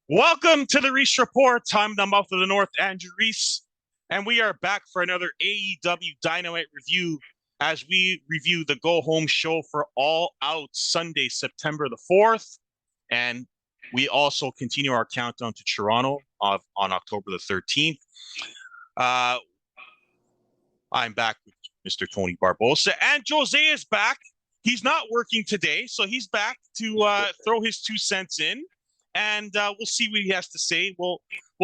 Welcome to the Reese Report. I'm the mouth of the North, Andrew Reese, and we are back for another AEW Dynamite review as we review the Go Home show for All Out Sunday, September the 4th. And we also continue our countdown to Toronto on October the 13th. I'm back with Mr. Tony Barbosa, and Jose is back. He's not working today, so he's back to throw his 2 cents in. And we'll see what he has to say. We'll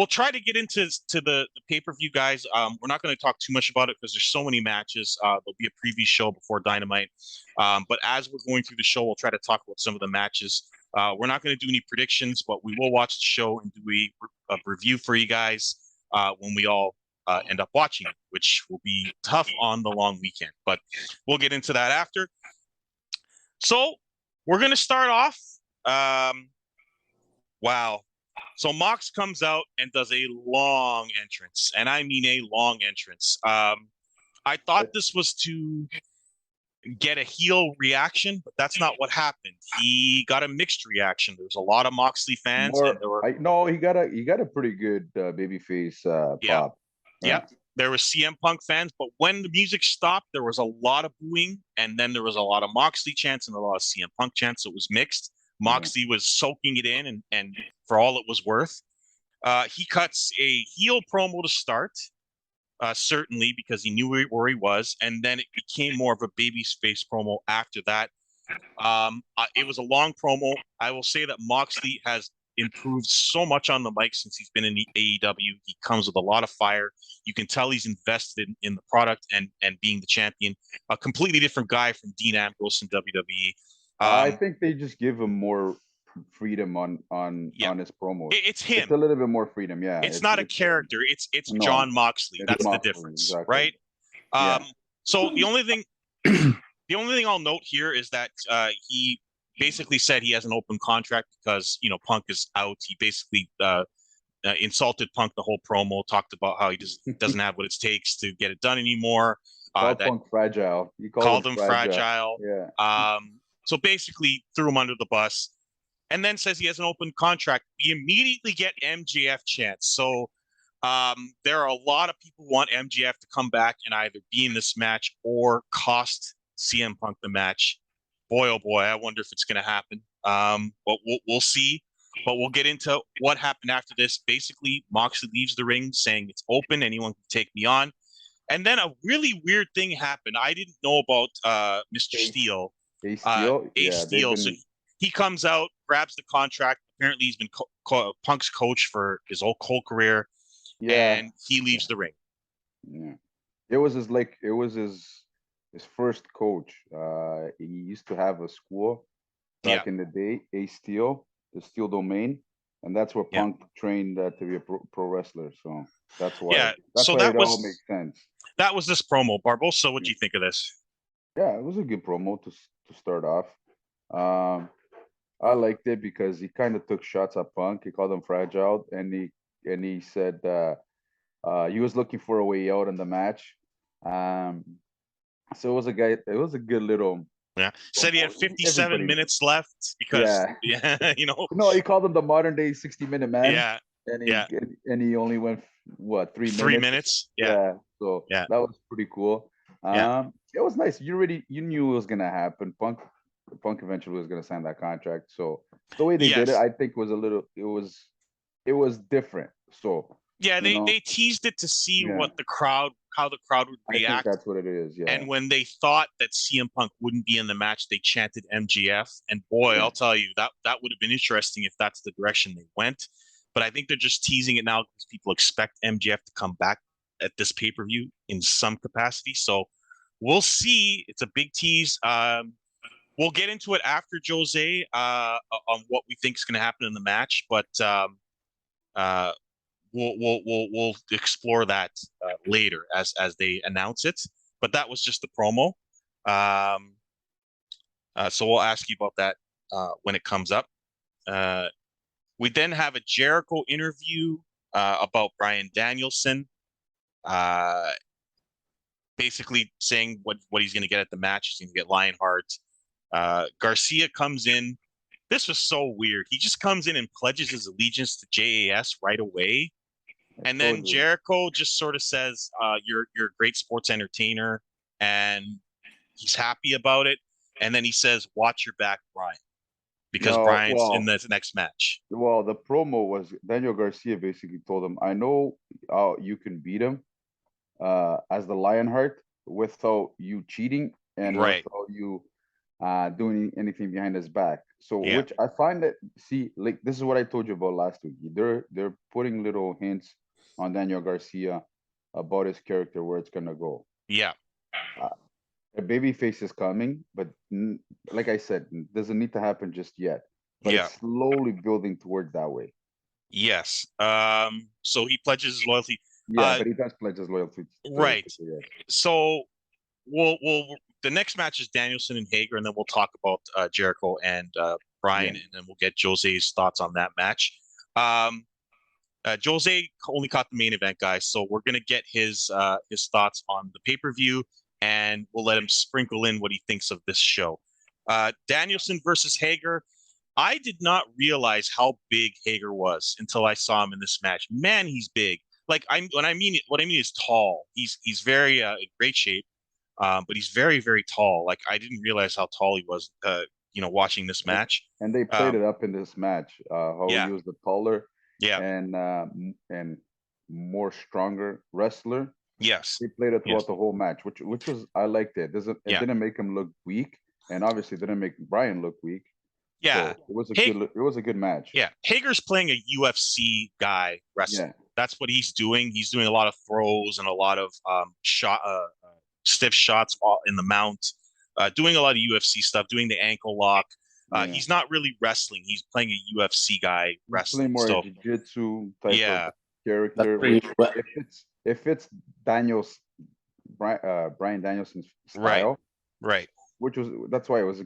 try to get into the pay-per-view, guys. We're not going to talk too much about it because there's so many matches. There'll be a preview show before Dynamite. But as we're going through the show, we'll try to talk about some of the matches. We're not going to do any predictions, but we will watch the show and do a review for you guys when we all end up watching it, which will be tough on the long weekend. But we'll get into that after. So we're going to start off. Wow. So Mox comes out and does a long entrance, and I mean a long entrance. I thought this was to get a heel reaction, but that's not what happened. He got a mixed reaction. There was a lot of Moxley fans. He got a pretty good babyface pop. Yeah. There were CM Punk fans, but when the music stopped, there was a lot of booing, and then there was a lot of Moxley chants and a lot of CM Punk chants. So it was mixed. Moxley was soaking it in, and for all it was worth. He cuts a heel promo to start, certainly because he knew where he was, and then it became more of a babyface promo after that. It was a long promo. I will say that Moxley has improved so much on the mic since he's been in the AEW. He comes with a lot of fire. You can tell he's invested in the product and being the champion. A completely different guy from Dean Ambrose in WWE. I think they just give him more freedom on his promos. It's him. It's a little bit more freedom, yeah. It's not a character. It's John Moxley. That's Moxley, the difference, exactly. Right? So the only thing I'll note here is that he basically said he has an open contract because Punk is out. He basically insulted Punk the whole promo, talked about how he just doesn't have what it takes to get it done anymore. Punk fragile. You called him fragile. Yeah. So basically threw him under the bus, and then says he has an open contract. We immediately get MJF chants. So there are a lot of people who want MJF to come back and either be in this match or cost CM Punk the match. Boy, oh boy, I wonder if it's going to happen. But we'll see. But we'll get into what happened after this. Basically, Moxley leaves the ring saying it's open. Anyone can take me on. And then a really weird thing happened. I didn't know about Mr. Steele. Ace Steele. So he comes out, grabs the contract. Apparently, he's been Punk's coach for his whole career. Yeah. And he leaves the ring. Yeah. It was his first coach. He used to have a school back in the day, Ace Steele, the Steel Domain, and that's where Punk trained to be a pro wrestler. So that's why. Yeah. That's why all makes sense. That was this promo, Barbosa. What do you think of this? Yeah, it was a good promo to start off. I liked it because he kind of took shots at Punk. He called him fragile, and he said he was looking for a way out in the match. So it was a good little. Yeah, said he had 57 minutes left because No, he called him the modern day 60-minute man. Yeah, and he only went 3 minutes. 3 minutes. Yeah. So that was pretty cool. It was nice. You knew it was gonna happen. Punk eventually was gonna sign that contract. So the way they did it, I think was it was different. So they teased it to see how the crowd would react. I think that's what it is. Yeah. And when they thought that CM Punk wouldn't be in the match, they chanted MGF. And boy, I'll tell you, that would have been interesting if that's the direction they went. But I think they're just teasing it now because people expect MGF to come back at this pay-per-view in some capacity. So we'll see. It's a big tease. We'll get into it after Jose on what we think is going to happen in the match. But we'll explore that later as they announce it. But that was just the promo. So we'll ask you about that when it comes up. We then have a Jericho interview about Bryan Danielson, basically saying what he's going to get at the match. He's going to get Lionheart. Garcia comes in This was so weird. He just comes in and pledges his allegiance to JAS right away. I And told then you. Jericho just sort of says, you're a great sports entertainer, and he's happy about it. And then he says, watch your back, Brian, because No, Brian's in the next match. well, the promo was Daniel Garcia basically told him, "I know you can beat him as the Lionheart without you cheating and Right. without you doing anything behind his back." So, Yeah. which I find that, see, like this is what I told you about last week. They're putting little hints on Daniel Garcia about his character, where it's gonna go. Yeah. Uh, a baby face is coming, but like I said, doesn't need to happen just yet. But Yeah. it's slowly building towards that way. Yes. So he pledges his loyalty. Yeah, but he does pledge his loyalty Right. to yes. So we'll the next match is Danielson and Hager, and then we'll talk about Jericho and Brian, Yeah. and then we'll get Jose's thoughts on that match. Um, Jose only caught the main event, guys, so we're gonna get his thoughts on the pay-per-view, and we'll let him sprinkle in what he thinks of this show. Danielson versus Hager. I did not realize how big Hager was until I saw him in this match. Man, he's big. Like what I mean is tall. He's very in great shape, but he's very very tall. Like I didn't realize how tall he was. Watching this match. And they played Um, it up in this match. How yeah, he was the taller yeah, and more stronger wrestler. yes, They played it yes, throughout the whole match, which was, I liked it. It yeah, didn't make him look weak, and obviously didn't make Brian look weak. yeah. So it was a good match. Yeah, Hager's playing a UFC guy wrestling. Yeah. That's what he's doing. He's doing a lot of throws and a lot of stiff shots in the mount, doing a lot of UFC stuff, doing the ankle lock. Yeah. He's not really wrestling. He's playing a UFC guy Playing wrestling. more So jiu-jitsu type of yeah, character, That's pretty. which if it's Brian Danielson's right, style, right. that's why it was a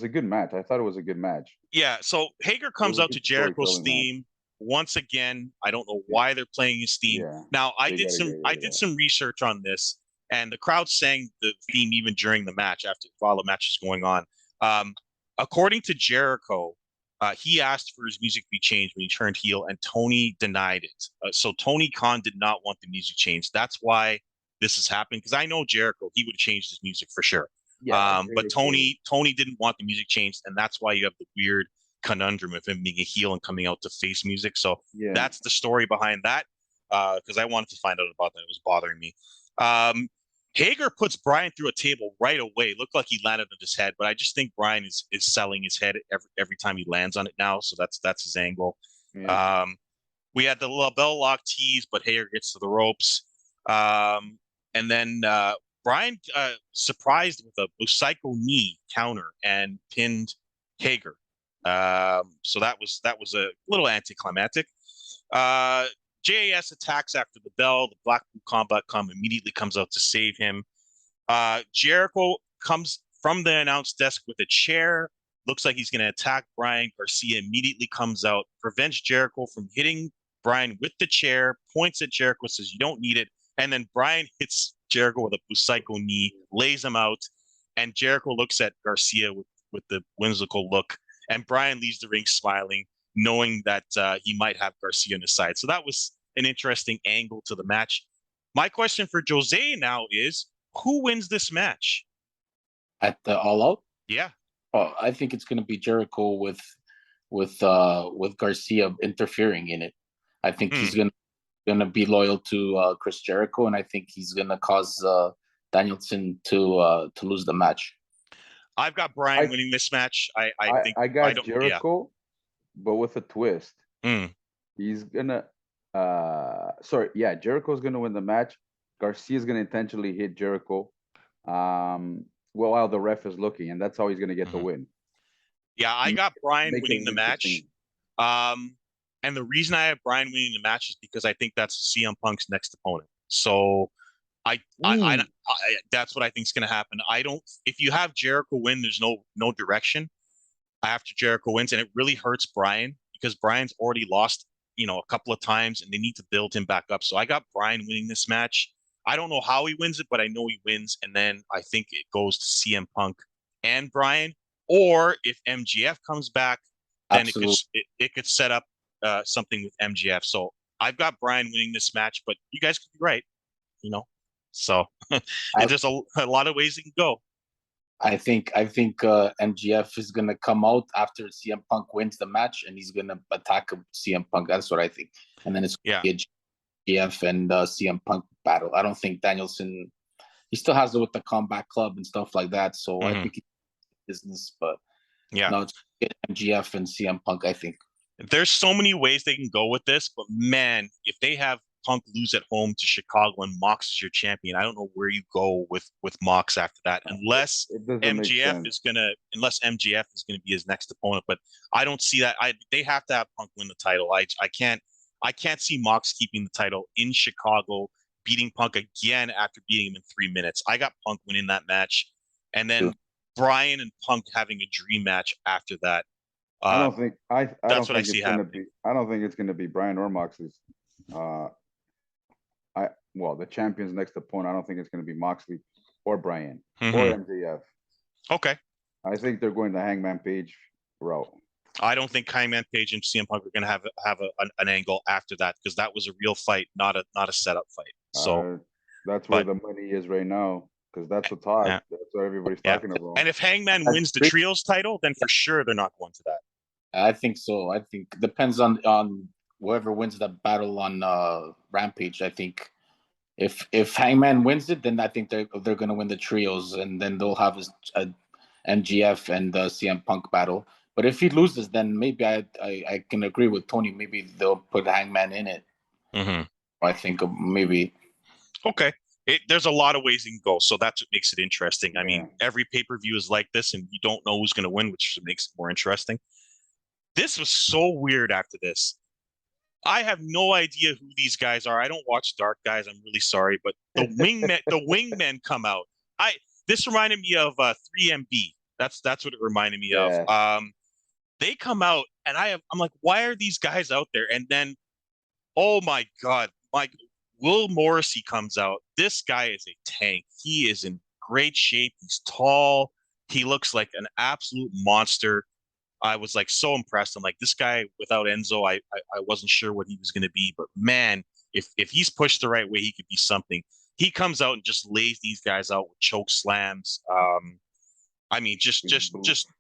good match. I thought it was a good match. Yeah. So Hager It was comes a out good to Jericho's storytelling match. theme once again. I don't know Yeah. why they're playing his theme. Yeah. Now They gotta get rid I of did that. some research on this, and the crowd sang the theme even during the match while the match is going on. According to Jericho, he asked for his music to be changed when he turned heel, and Tony denied it. So Tony Khan did not want the music changed. That's why this is happening. Because I know Jericho, he would have changed his music for sure. Yeah. But Tony didn't want the music changed, and that's why you have the weird conundrum of him being a heel and coming out to face music. So Yeah. that's the story behind that. Because I wanted to find out about that. It was bothering me. Hager puts Brian through a table right away. Looked like he landed on his head, but I just think Brian is selling his head every time he lands on it now. So that's his angle. Yeah. We had the bell lock tease, but Hager gets to the ropes. And then Brian surprised with a Psycho knee counter and pinned Hager. So that was a little anticlimactic. JAS attacks after the bell. The Blackpool Combat immediately comes out to save him. Jericho comes from the announce desk with a chair. Looks like he's going to attack Brian. Garcia immediately comes out, prevents Jericho from hitting Brian with the chair, points at Jericho, says, "You don't need it." And then Brian hits Jericho with a Busaiku knee, lays him out, and Jericho looks at Garcia with the whimsical look, and Brian leaves the ring smiling, knowing that he might have Garcia on his side. So that was an interesting angle to the match. My question for Jose now is, who wins this match? At the All Out? Yeah. Oh, I think it's going to be Jericho with Garcia interfering in it. I think he's going to be loyal to Chris Jericho, and I think he's going to cause Danielson to lose the match. I've got Brian winning this match. I think I got Jericho, but with a twist. He's gonna Jericho's gonna win the match. Garcia's gonna intentionally hit Jericho. While the ref is looking, and that's how he's gonna get the win. Yeah, I got Brian winning the match. And the reason I have Brian winning the match is because I think that's CM Punk's next opponent. So I that's what I think is going to happen. If you have Jericho win, there's no direction after Jericho wins, and it really hurts Brian because Brian's already lost, a couple of times, and they need to build him back up. So I got Brian winning this match. I don't know how he wins it, but I know he wins, and then I think it goes to CM Punk and Brian, or if MGF comes back, then Absolutely. it could set up something with MGF. So I've got Brian winning this match, but you guys could be right, you know. So there's a lot of ways it can go. I think MGF is gonna come out after CM Punk wins the match, and he's gonna attack CM Punk. That's what I think, and then it's gonna be a MGF and CM Punk battle. I don't think Danielson. He still has it with the Combat Club and stuff like that, so I think he's business. But no, it's MGF and CM Punk. I think there's so many ways they can go with this, but man, if they have Punk lose at home to Chicago and Mox is your champion, I don't know where you go with Mox after that, unless MGF is gonna be his next opponent. But I don't see that. They have to have Punk win the title. I can't see Mox keeping the title in Chicago, beating Punk again after beating him in 3 minutes. I got Punk winning that match, and then Brian and Punk having a dream match after that. I don't think that's what I see happening. I don't think it's gonna be Brian or Moxley's. The champion's next opponent. I don't think it's gonna be Moxley or Brian or MJF. Okay. I think they're going the Hangman Page route. I don't think Hangman Page and CM Punk are going to have an angle after that, because that was a real fight, not a setup fight. So that's where the money is right now, because that's the talk. Yeah. That's what everybody's talking about. And if Hangman wins the trios title, then for sure they're not going to that. I think so. I think it depends on whoever wins that battle on Rampage. I think if Hangman wins it, then I think they're going to win the trios, and then they'll have a MGF and CM Punk battle. But if he loses, then maybe I can agree with Tony. Maybe they'll put Hangman in it. I think maybe. Okay. There's a lot of ways you can go, so that's what makes it interesting. I mean, every pay-per-view is like this, and you don't know who's going to win, which makes it more interesting. This was so weird after this. I have no idea who these guys are. I don't watch Dark, guys. I'm really sorry, but the wingmen come out. This reminded me of 3MB. That's what it reminded me of. They come out, and I'm like, why are these guys out there? And then, oh my God, Will Morrissey comes out. This guy is a tank. He is in great shape. He's tall. He looks like an absolute monster. I was like so impressed. I'm like, this guy without Enzo, I wasn't sure what he was going to be, but man, if he's pushed the right way, he could be something. He comes out and just lays these guys out with choke slams. I mean, just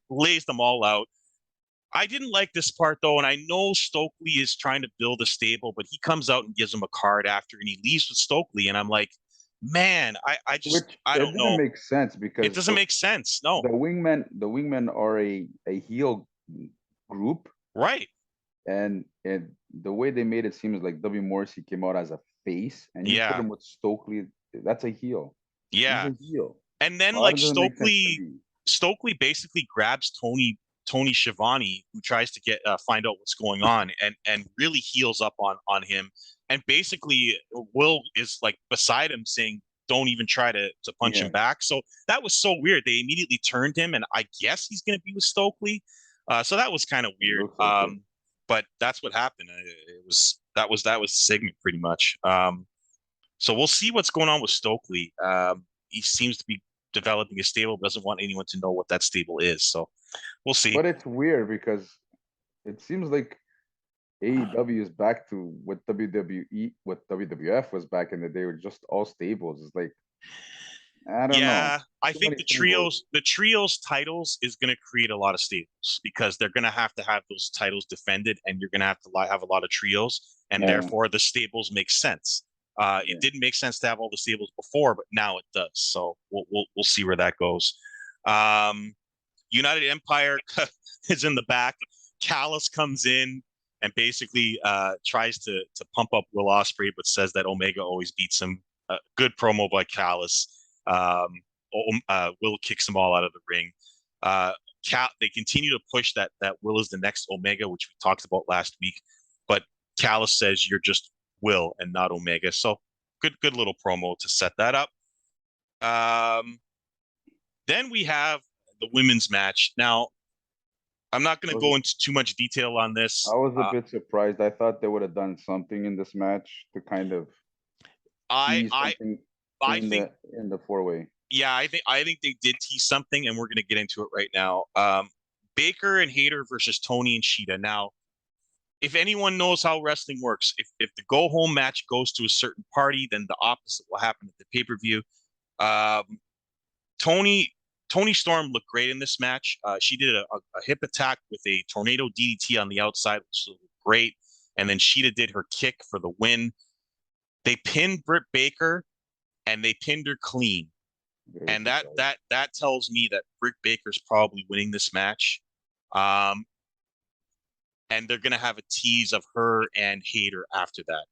lays them all out. I didn't like this part though, and I know Stokely is trying to build a stable, but he comes out and gives him a card after, and he leaves with Stokely, and I'm like, man, I don't know. It doesn't make sense, because it doesn't make sense. No, the wingmen are a heel group, right? And the way they made it seem is like W. Morrissey came out as a face, and you put him with Stokely. That's a heel. Yeah, he's a heel. And then like Stokely basically grabs Tony Schiavone, who tries to find out what's going on, and really heals up on him. And basically, Will is like beside him, saying, "Don't even try to punch him back." So that was so weird. They immediately turned him, and I guess he's going to be with Stokely. So that was kind of weird. But that's what happened. That was the segment pretty much. So we'll see what's going on with Stokely. He seems to be developing a stable, but doesn't want anyone to know what that stable is. So we'll see. But it's weird, because it seems like AEW is back to what WWF was back in the day, with just all stables. It's like, I don't know. Yeah, I think the trios titles is going to create a lot of stables, because they're going to have those titles defended, and you're going to have a lot of trios, and therefore the stables make sense. It didn't make sense to have all the stables before, but now it does. So we'll see where that goes. United Empire is in the back. Callis comes in and basically tries to pump up Will Ospreay, but says that Omega always beats him. Good promo by Callis. Will kicks them all out of the ring. They continue to push that Will is the next Omega, which we talked about last week. But Callis says you're just Will and not Omega. So good little promo to set that up. Then we have the women's match. Now, I'm not going to go into too much detail on this. I was a bit surprised. I thought they would have done something in this match to kind of I think in the four-way. Yeah, I think they did tease something, and we're going to get into it right now. Baker and Hater versus Tony and Shida. Now, if anyone knows how wrestling works, if the go home match goes to a certain party, then the opposite will happen at the pay-per-view. Tony Storm looked great in this match. She did a hip attack with a tornado DDT on the outside, which was great. And then Shida did her kick for the win. They pinned Britt Baker, and they pinned her clean. And that tells me that Britt Baker's probably winning this match. And they're gonna have a tease of her and Hater after that.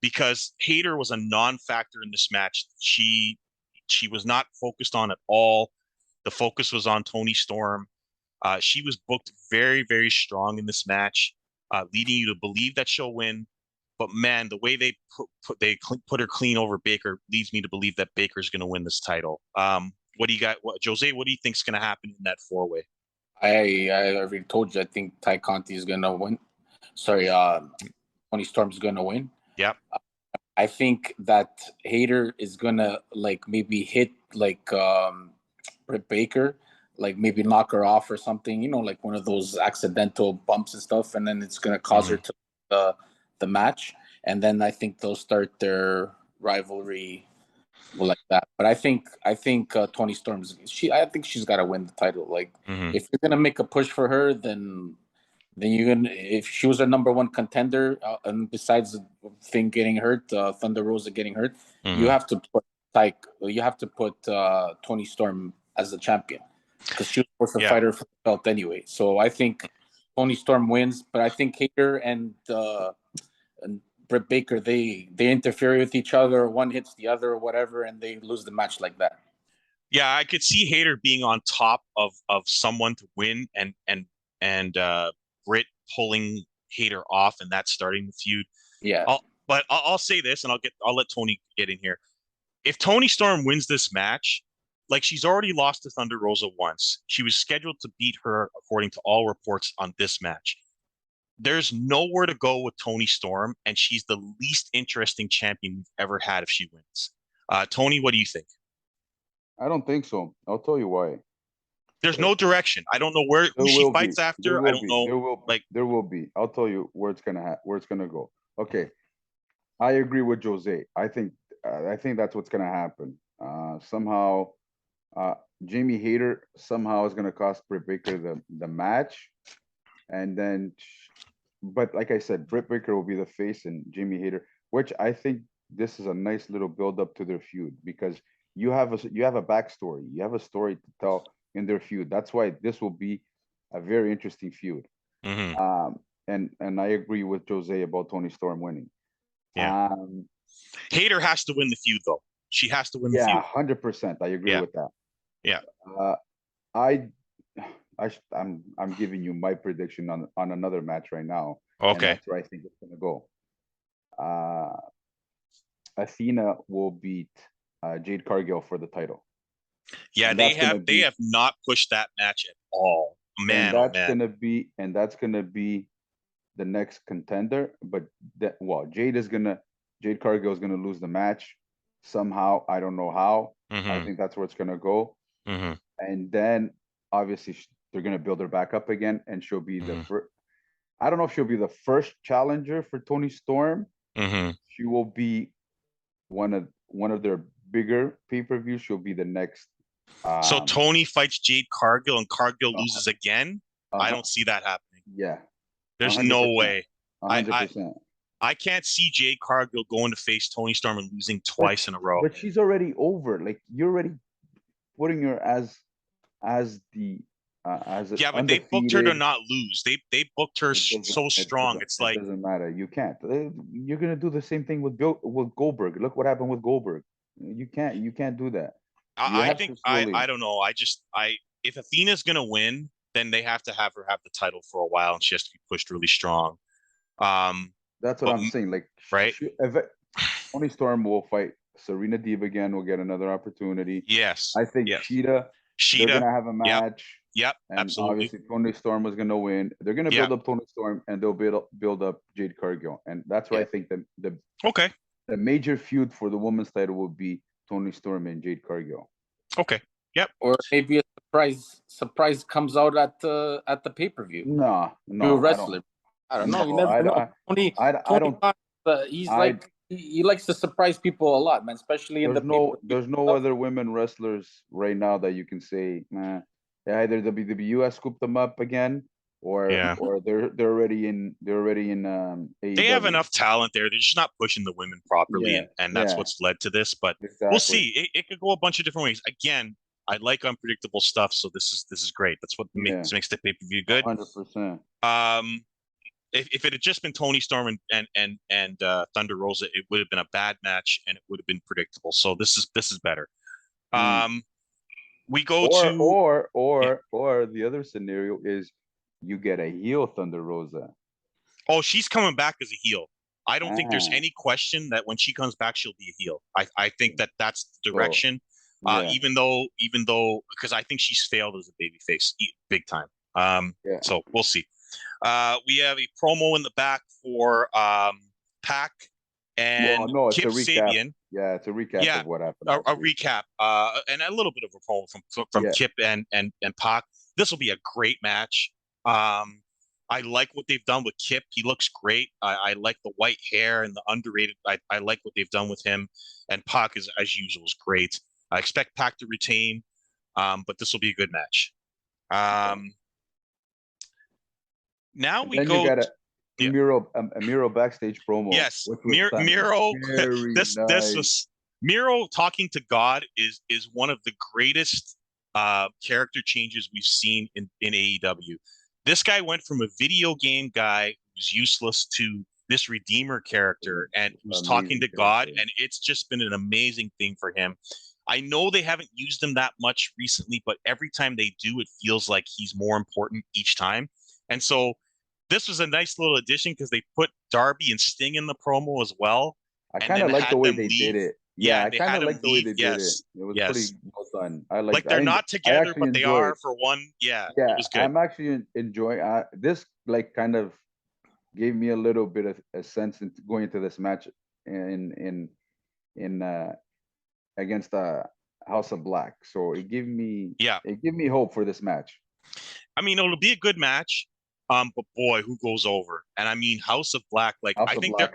Because Hater was a non-factor in this match. She was not focused on at all. The focus was on Tony Storm. She was booked very, very strong in this match, leading you to believe that she'll win. But man, the way they put her clean over Baker leads me to believe that Baker's going to win this title. What do you got, Jose? What do you think is going to happen in that 4-way? I already told you. I think Ty Conti is going to win. Sorry, Tony Storm's going to win. Yep. I think that Hater is gonna maybe hit Britt Baker, maybe knock her off or something, like one of those accidental bumps and stuff, and then it's gonna cause her to the match, and then I think they'll start their rivalry like that. But I think Tony Storm's I think she's got to win the title. If you're gonna make a push for her, then you're gonna, if she was our number one contender, and besides the thing getting hurt, Thunder Rosa getting hurt, you have to put Tony Storm as the champion, because she was supposed to fight her for the belt anyway. So I think Tony Storm wins, but I think Hater and Britt Baker, they interfere with each other, one hits the other or whatever, and they lose the match like that. Yeah, I could see Hater being on top of someone to win, and Britt pulling Hater off, and that's starting the feud. Yeah. I'll say this, and I'll let Tony get in here. If Tony Storm wins this match, she's already lost to Thunder Rosa once. She was scheduled to beat her, according to all reports, on this match. There's nowhere to go with Tony Storm, and she's the least interesting champion we've ever had if she wins. Tony, what do you think? I don't think so. I'll tell you why. There's no direction. I don't know who she fights after. I don't know. There will be. I'll tell you where it's gonna go. Okay, I agree with Jose. I think that's what's gonna happen. Somehow, Jamie Hater somehow is gonna cost Britt Baker the match, and then, but like I said, Britt Baker will be the face and Jamie Hater, which I think this is a nice little build up to their feud, because you have a backstory, you have a story to tell in their feud. That's why this will be a very interesting feud. And I agree with Jose about Tony Storm winning. Yeah. Hater has to win the feud, though. She has to win the feud. Yeah, 100%. I agree with that. Yeah. I'm giving you my prediction on another match right now. Okay. That's where I think it's gonna go. Athena will beat Jade Cargill for the title. Yeah, they have not pushed that match at all. Man, and that's gonna be the next contender. But Jade Cargill is gonna lose the match somehow. I don't know how. I think that's where it's gonna go. And then obviously they're gonna build her back up again, and she'll be the first. I don't know if she'll be the first challenger for Tony Storm. She will be one of their bigger pay-per-views. She'll be the next. So Tony fights Jade Cargill and Cargill loses again? I don't see that happening. Yeah. There's no way. 100%. I can't see Jade Cargill going to face Tony Storm and losing twice in a row. But she's already over. You're already putting her as the yeah, but they booked her to not lose. They booked her so strong. It doesn't matter. You can't. You're gonna do the same thing with Goldberg. Look what happened with Goldberg. You can't do that. I think I don't know. If Athena's gonna win, then they have to have her have the title for a while, and she has to be pushed really strong. That's what I'm saying. Right? Tony Storm will fight Serena Deeb again. Will get another opportunity. Yes. I think Shida. They're gonna have a match. Yep. And absolutely. Obviously, Tony Storm was gonna win. They're gonna build up Tony Storm, and they'll build up Jade Cargill, and that's why I think the major feud for the women's title will be Tony Storm and Jade Cargill. Okay. Yep. Or maybe a surprise comes out at the pay-per-view. No, New no, wrestler. I don't know. You No, never know. Tony don't. Khan, he's I- like he likes to surprise people a lot, man. Especially in the There's no other women wrestlers right now that you can say, either WWE has scooped them up again, or Yeah. they're already in AEW. They have enough talent there. They're just not pushing the women properly, Yeah, and that's yeah. what's led to this. But Exactly. we'll see. It could go a bunch of different ways. Again, I like unpredictable stuff, so this is great. That's what makes the pay-per-view good. 100%. If it had just been Tony Storm and Thunder Rosa, it would have been a bad match and it would have been predictable. So this is better. We go or the other scenario is you get a heel Thunder Rosa. Oh, she's coming back as a heel. I don't think there's any question that when she comes back, she'll be a heel. I think that's the direction. Even though, because I think she's failed as a babyface big time. So we'll see. We have a promo in the back for Pac and Kip Sabian. Yeah, it's a recap of what happened. A recap, and a little bit of a promo from Kip and Pac. This will be a great match. I like what they've done with Kip. He looks great. I like the white hair and the underrated. I like what they've done with him. And Pac is, as usual, is great. I expect Pac to retain, but this will be a good match. Now we go. You got Amiro backstage promo. Yes, Miro. This was Miro talking to God is one of the greatest character changes we've seen in AEW. This guy went from a video game guy who's useless to this Redeemer character and who's talking to God, and it's just been an amazing thing for him. I know they haven't used him that much recently, but every time they do, it feels like he's more important each time. And so this was a nice little addition because they put Darby and Sting in the promo as well. I kind of like the way they did it. Yeah, I kind of like the way they did it. It was pretty well done. I like they're not together, but they are for one. Yeah, it was good. I'm actually enjoying this. Like, kind of gave me a little bit of a sense into going into this match in against House of Black. So it gave me hope for this match. I mean, it'll be a good match. But boy, who goes over? And I mean, House of Black. Like, I think that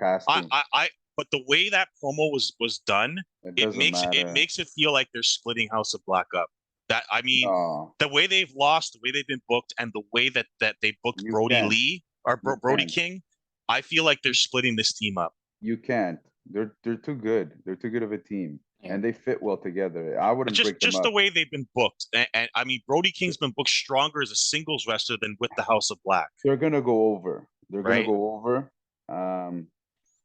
but the way that promo was done, it makes it feel like they're splitting House of Black up. That I mean, the way they've lost, the way they've been booked, and the way that they booked Brody Lee or Brody King, I feel like they're splitting this team up. You can't. They're too good. They're too good of a team, and they fit well together. I wouldn't break them up. Just the way they've been booked, and I mean, Brody King's been booked stronger as a singles wrestler than with the House of Black. They're gonna go over. Gonna go over.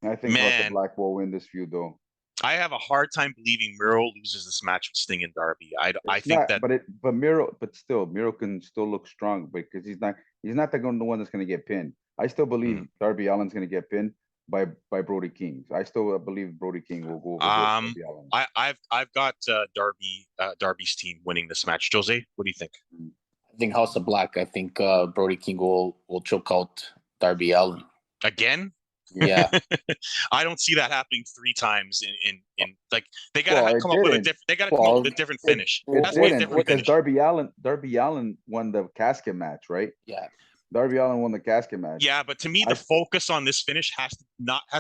I think House of Black will win this feud, though. I have a hard time believing Miro loses this match with Sting and Darby. I think Miro can still look strong because he's not the one that's gonna get pinned. I still believe Darby Allin's gonna get pinned by Brody King. I still believe Brody King will go over Darby Allin. I've got Darby's team winning this match. Jose, what do you think? I think House of Black. I think Brody King will choke out Darby Allin again. Yeah, I don't see that happening 3 times in like they gotta come up with a different. They gotta come up with a different finish. Because Darby Allin won the casket match, right? Yeah. Darby Allin won the casket match. Yeah, but to me, the focus on this finish has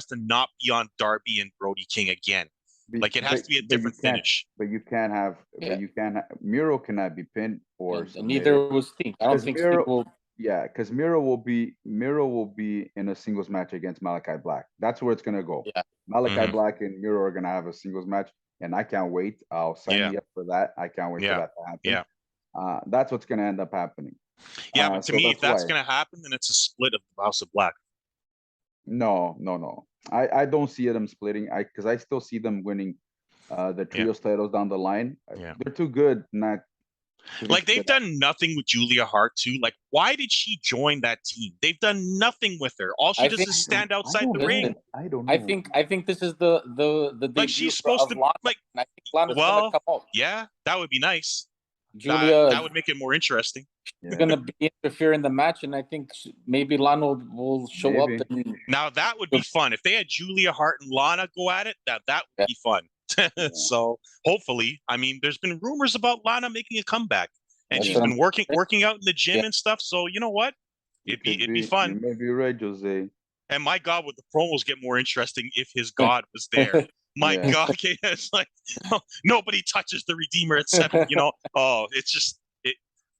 to not be on Darby and Brody King again. Like, it has to be a different finish. But you can't have. But you can't. Miro cannot be pinned or. Neither was Sting. I don't think Sting will. Yeah, because Miro will be in a singles match against Malachi Black. That's where it's gonna go. Yeah. Malachi Black and Miro are gonna have a singles match, and I can't wait. I'll sign me up for that. I can't wait for that to happen. Yeah. That's what's gonna end up happening. Yeah, but to me, if that's gonna happen, then it's a split of the House of Black. No. I don't see them splitting. Because I still see them winning the trios titles down the line. They're too good not. Like, they've done nothing with Julia Hart too. Like, why did she join that team? They've done nothing with her. All she does is stand outside the ring. I don't know. I think this is the like, she's supposed to Lana. like. I think Lana's gonna come out. Yeah, that would be nice. Julia, that would make it more interesting. She's gonna interfere in the match, and I think maybe Lana will show up. Now that would be fun if they had Julia Hart and Lana go at it. That would be fun. So hopefully, I mean, there's been rumors about Lana making a comeback, and That's she's what been I'm working out in the gym Yeah. and stuff. So you know what? It'd be fun. You may be right, Jose. And my God, would the promos get more interesting if his God was there? My Yeah. God, okay, it's like nobody touches the Redeemer at 7. Oh, it's just it.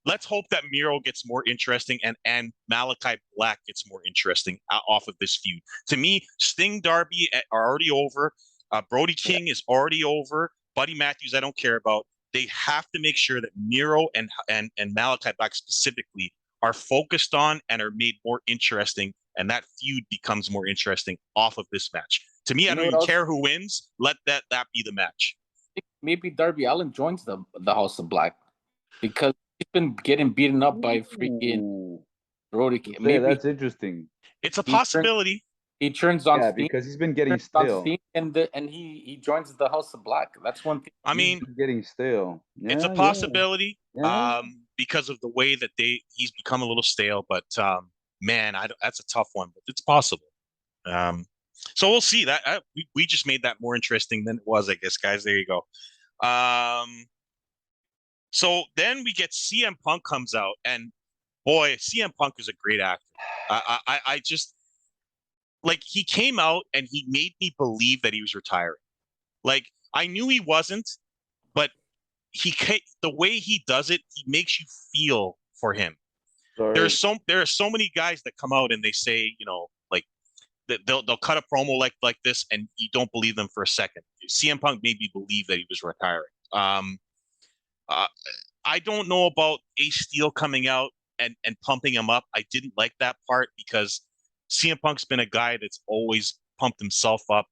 Let's hope that Miro gets more interesting and Malachi Black gets more interesting off of this feud. To me, Sting Darby are already over. Brody King is already over. Buddy Matthews, I don't care about. They have to make sure that Miro and Malachi Black specifically are focused on and are made more interesting, and that feud becomes more interesting off of this match. To me, I don't even care who wins. Let that be the match. Maybe Darby Allin joins the House of Black because he's been getting beaten up by freaking Brody. Maybe that's interesting. It's a possibility. He turns on Sting. Because he's been getting stale. And he joins the House of Black. That's one thing. I mean, getting stale. It's a possibility because of the way that he's become a little stale. But man, that's a tough one. But it's possible. So we'll see. That we just made that more interesting than it was, I guess, guys. There you go. So then we get CM Punk comes out, and boy, CM Punk is a great actor. I just like he came out and he made me believe that he was retiring. Like I knew he wasn't, but the way he does it, he makes you feel for him. There are so many guys that come out and they say, like they'll cut a promo like this, and you don't believe them for a second. CM Punk made me believe that he was retiring. I don't know about Ace Steel coming out and pumping him up. I didn't like that part because CM Punk's been a guy that's always pumped himself up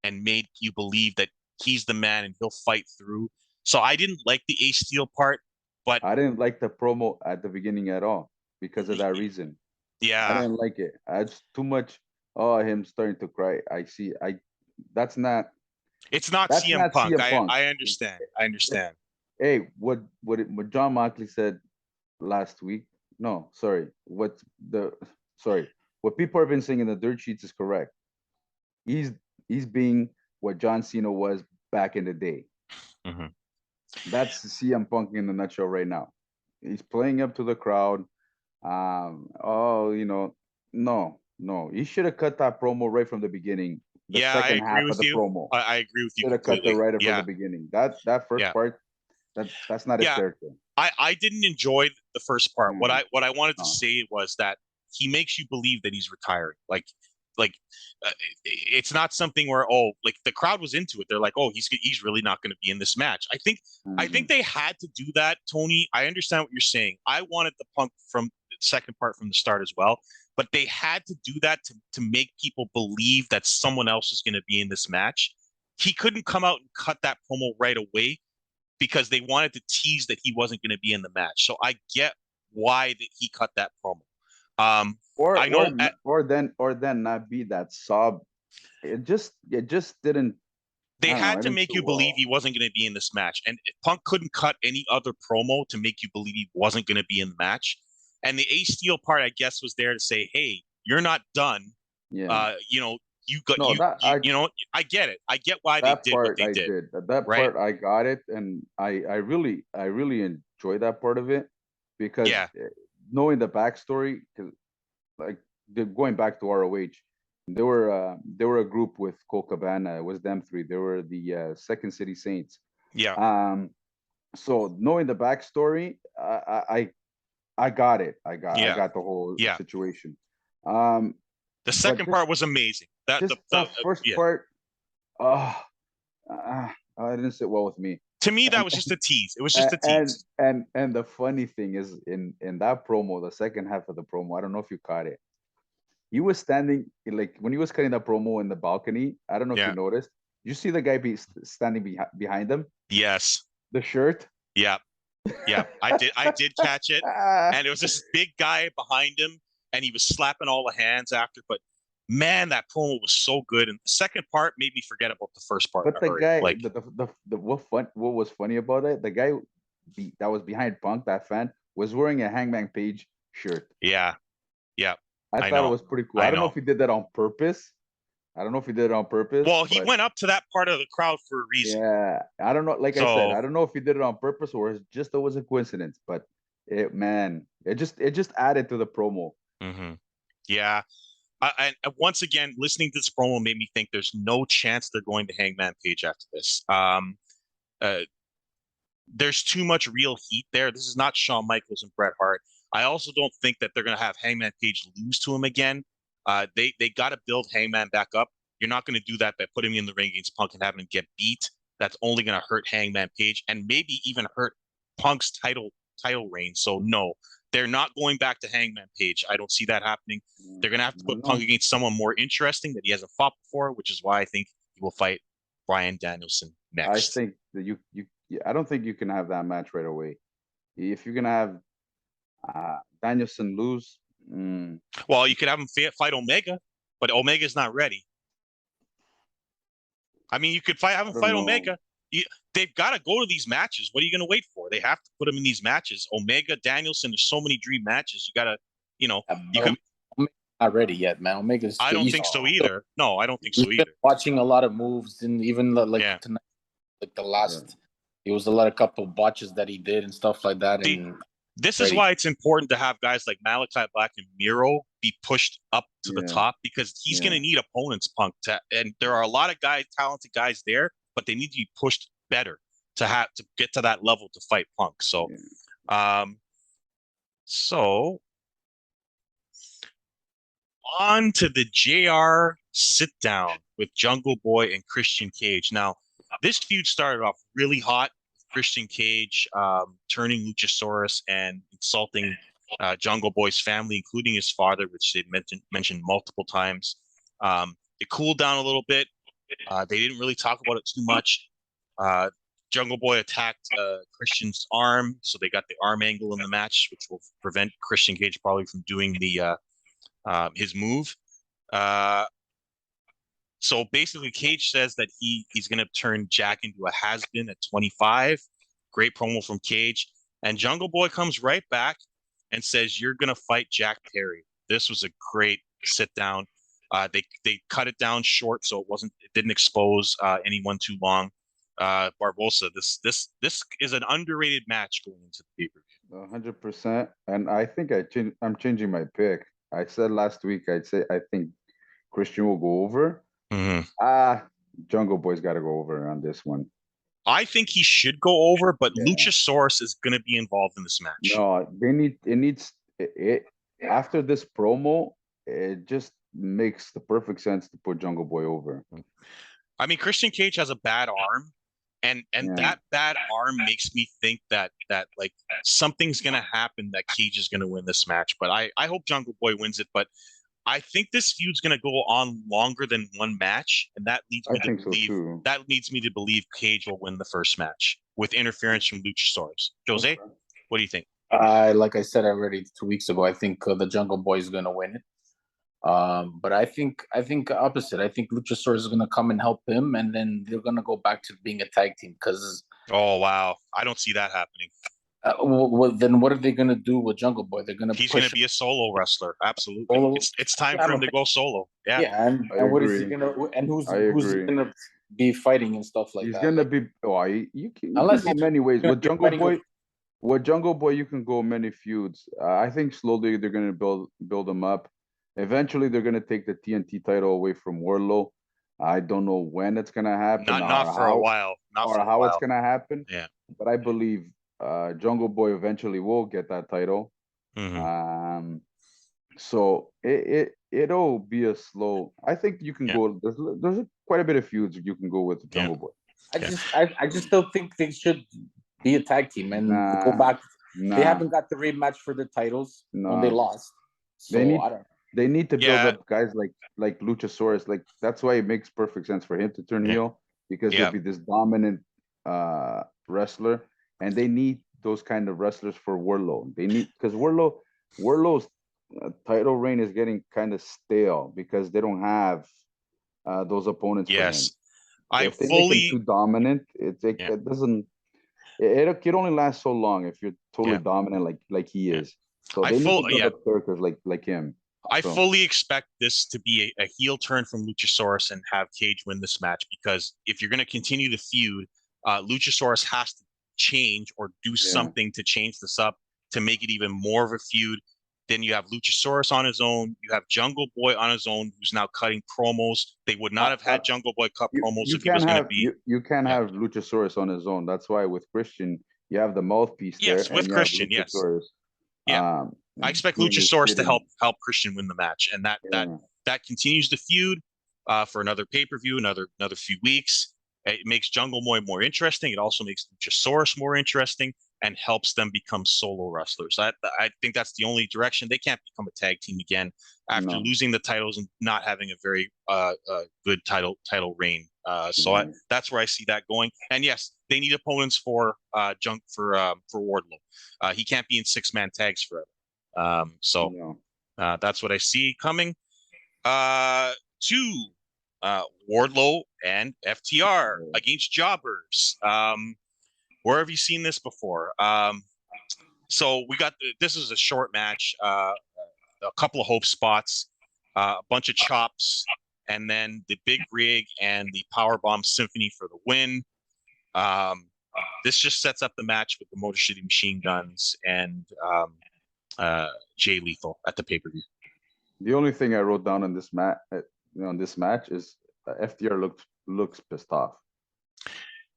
and made you believe that he's the man and he'll fight through. So I didn't like the Ace Steel part, but I didn't like the promo at the beginning at all because of that reason. Yeah, I didn't like it. It's too much. Oh, him starting to cry. That's not. It's not CM Punk. I understand. I understand. Hey, what John Moxley said last week? No, sorry. What people have been saying in the dirt sheets is correct. He's being what John Cena was back in the day. Mm-hmm. That's CM Punk in a nutshell right now. He's playing up to the crowd. No. He should have cut that promo right from the beginning. The second half of the promo. I agree with you. Should have cut the right from the beginning. That first part, that's not his character. I didn't enjoy the first part. What I wanted to say was that he makes you believe that he's retiring. It's not something where like the crowd was into it. They're like, oh, he's really not going to be in this match. I think they had to do that, Tony. I understand what you're saying. I wanted the Punk from the second part from the start as well, but they had to do that to make people believe that someone else was going to be in this match. He couldn't come out and cut that promo right away because they wanted to tease that he wasn't going to be in the match. So I get why that he cut that promo. Or then not be that sob. It just didn't. They had to make you believe he wasn't going to be in this match, and Punk couldn't cut any other promo to make you believe he wasn't going to be in the match. And the Ace Steel part, I guess, was there to say, "Hey, you're not done. Yeah. You got I get it. I get why they did what they did. That part I got it, and I really enjoy that part of it because knowing the backstory, because like going back to ROH, they were a group with Cole Cabana. It was them three. They were the Second City Saints. Yeah. So knowing the backstory, I got it. I got the whole situation. The second part was amazing. The first part, it didn't sit well with me. To me, that was just a tease. It was just a tease. And the funny thing is, in that promo, the second half of the promo, I don't know if you caught it. He was standing, like when he was cutting that promo in the balcony. I don't know if you noticed. You see the guy standing behind him? Yes. The shirt? Yeah. I did catch it. And it was this big guy behind him, and he was slapping all the hands after. But man, that promo was so good. And the second part made me forget about the first part. But the guy, what was funny about it? The guy that was behind Punk, that fan, was wearing a Hangman Page shirt. Yeah. I thought it was pretty cool. I don't know if he did that on purpose. Well, he went up to that part of the crowd for a reason. Yeah, I don't know. Like I said, I don't know if he did it on purpose or it was a coincidence. But it just added to the promo. Yeah. And once again, listening to this promo made me think there's no chance they're going to Hangman Page after this. There's too much real heat there. This is not Shawn Michaels and Bret Hart. I also don't think that they're going to have Hangman Page lose to him again. They got to build Hangman back up. You're not going to do that by putting him in the ring against Punk and having him get beat. That's only going to hurt Hangman Page and maybe even hurt Punk's title reign. So no, they're not going back to Hangman Page. I don't see that happening. They're going to have to put Punk against someone more interesting that he hasn't fought before, which is why I think he will fight Bryan Danielson next. I think that I don't think you can have that match right away. If you're gonna have Danielson lose, well, you could have him fight Omega, but Omega's not ready. I mean, you could have him fight Omega. They've got to go to these matches. What are you going to wait for? They have to put him in these matches. Omega, Danielson, there's so many dream matches. You got to, you could. Not ready yet, man. Omega's. I don't think so either. No, I don't think so either. Watching a lot of moves, and even tonight, like the last, it was a couple of botches that he did and stuff like that. This is why it's important to have guys like Malachi Black and Miro be pushed up to the top, because he's going to need opponents, Punk. And there are a lot of talented guys there, but they need to be pushed better to get to that level to fight Punk. So, on to the JR sit down with Jungle Boy and Christian Cage. Now, this feud started off really hot. Christian Cage turning Luchasaurus and insulting Jungle Boy's family, including his father, which they mentioned multiple times. It cooled down a little bit. They didn't really talk about it too much. Jungle Boy attacked Christian's arm, so they got the arm angle in the match, which will prevent Christian Cage probably from doing his move. So basically, Cage says that he's going to turn Jack into a has-been at 25. Great promo from Cage. And Jungle Boy comes right back and says, "You're going to fight Jack Perry." This was a great sit-down. They cut it down short, so it didn't expose anyone too long. Barbosa, this is an underrated match going into the pay-per-view. 100%. And I think I'm changing my pick. I said last week, I think Christian will go over. Jungle Boy's got to go over on this one. I think he should go over, but Luchasaurus is going to be involved in this match. No, after this promo, it just makes the perfect sense to put Jungle Boy over. I mean, Christian Cage has a bad arm, and that bad arm makes me think that like something's going to happen, that Cage is going to win this match. But I hope Jungle Boy wins it, but I think this feud's going to go on longer than one match, and that leads me to believe Cage will win the first match with interference from Luchasaurus. Jose, what do you think? Like I said already 2 weeks ago, I think the Jungle Boy is going to win it. But I think opposite. I think Luchasaurus is going to come and help him, and then they're going to go back to being a tag team. Because oh wow, I don't see that happening. Well, then what are they going to do with Jungle Boy? He's going to be a solo wrestler. Absolutely. It's time for him to go solo. Yeah. Yeah, and what is he going to? And who's going to be fighting and stuff like that? He's going to be. Oh, you can go many ways with Jungle Boy. With Jungle Boy, you can go many feuds. I think slowly they're going to build him up. Eventually, they're going to take the TNT title away from Wardlow. I don't know when it's going to happen. Not for a while. How it's going to happen. Yeah. But I believe Jungle Boy eventually will get that title. So it'll be a slow. I think you can go. There's quite a bit of feuds you can go with Jungle Boy. I just don't think they should be a tag team and go back. They haven't got the rematch for the titles when they lost. So they need to build up guys like Luchasaurus. Like that's why it makes perfect sense for him to turn heel, because he'll be this dominant wrestler, and they need those kind of wrestlers for Wardlow. They need, because Wardlow's title reign is getting kind of stale because they don't have those opponents. Yes, if they make him too dominant, it doesn't. It can only last so long if you're totally dominant like he is. So they need to build up characters like him. I fully expect this to be a heel turn from Luchasaurus and have Cage win this match, because if you're going to continue the feud, Luchasaurus has to change or do something to change this up. to make it even more of a feud. Then you have Luchasaurus on his own. You have Jungle Boy on his own, who's now cutting promos. They would not have had Jungle Boy cut promos if he was going to be. You can't have Luchasaurus on his own. That's why with Christian, you have the mouthpiece there. Yes, with Christian, yes. Yeah, I expect Luchasaurus to help Christian win the match, and that continues the feud for another pay-per-view, another few weeks. It makes Jungle Boy more interesting. It also makes Luchasaurus more interesting and helps them become solo wrestlers. I think that's the only direction. They can't become a tag team again after losing the titles and not having a very good title reign. That's where I see that going. And yes, they need opponents for Wardlow. He can't be in 6-man tags forever. That's what I see coming. To Wardlow and FTR against Jobbers. Where have you seen this before? So we got this is a short match, a couple of hope spots, a bunch of chops, and then the big rig and the powerbomb symphony for the win. This just sets up the match with the Motor City Machine Guns and Jay Lethal at the pay-per-view. The only thing I wrote down on this match, is FTR looks pissed off.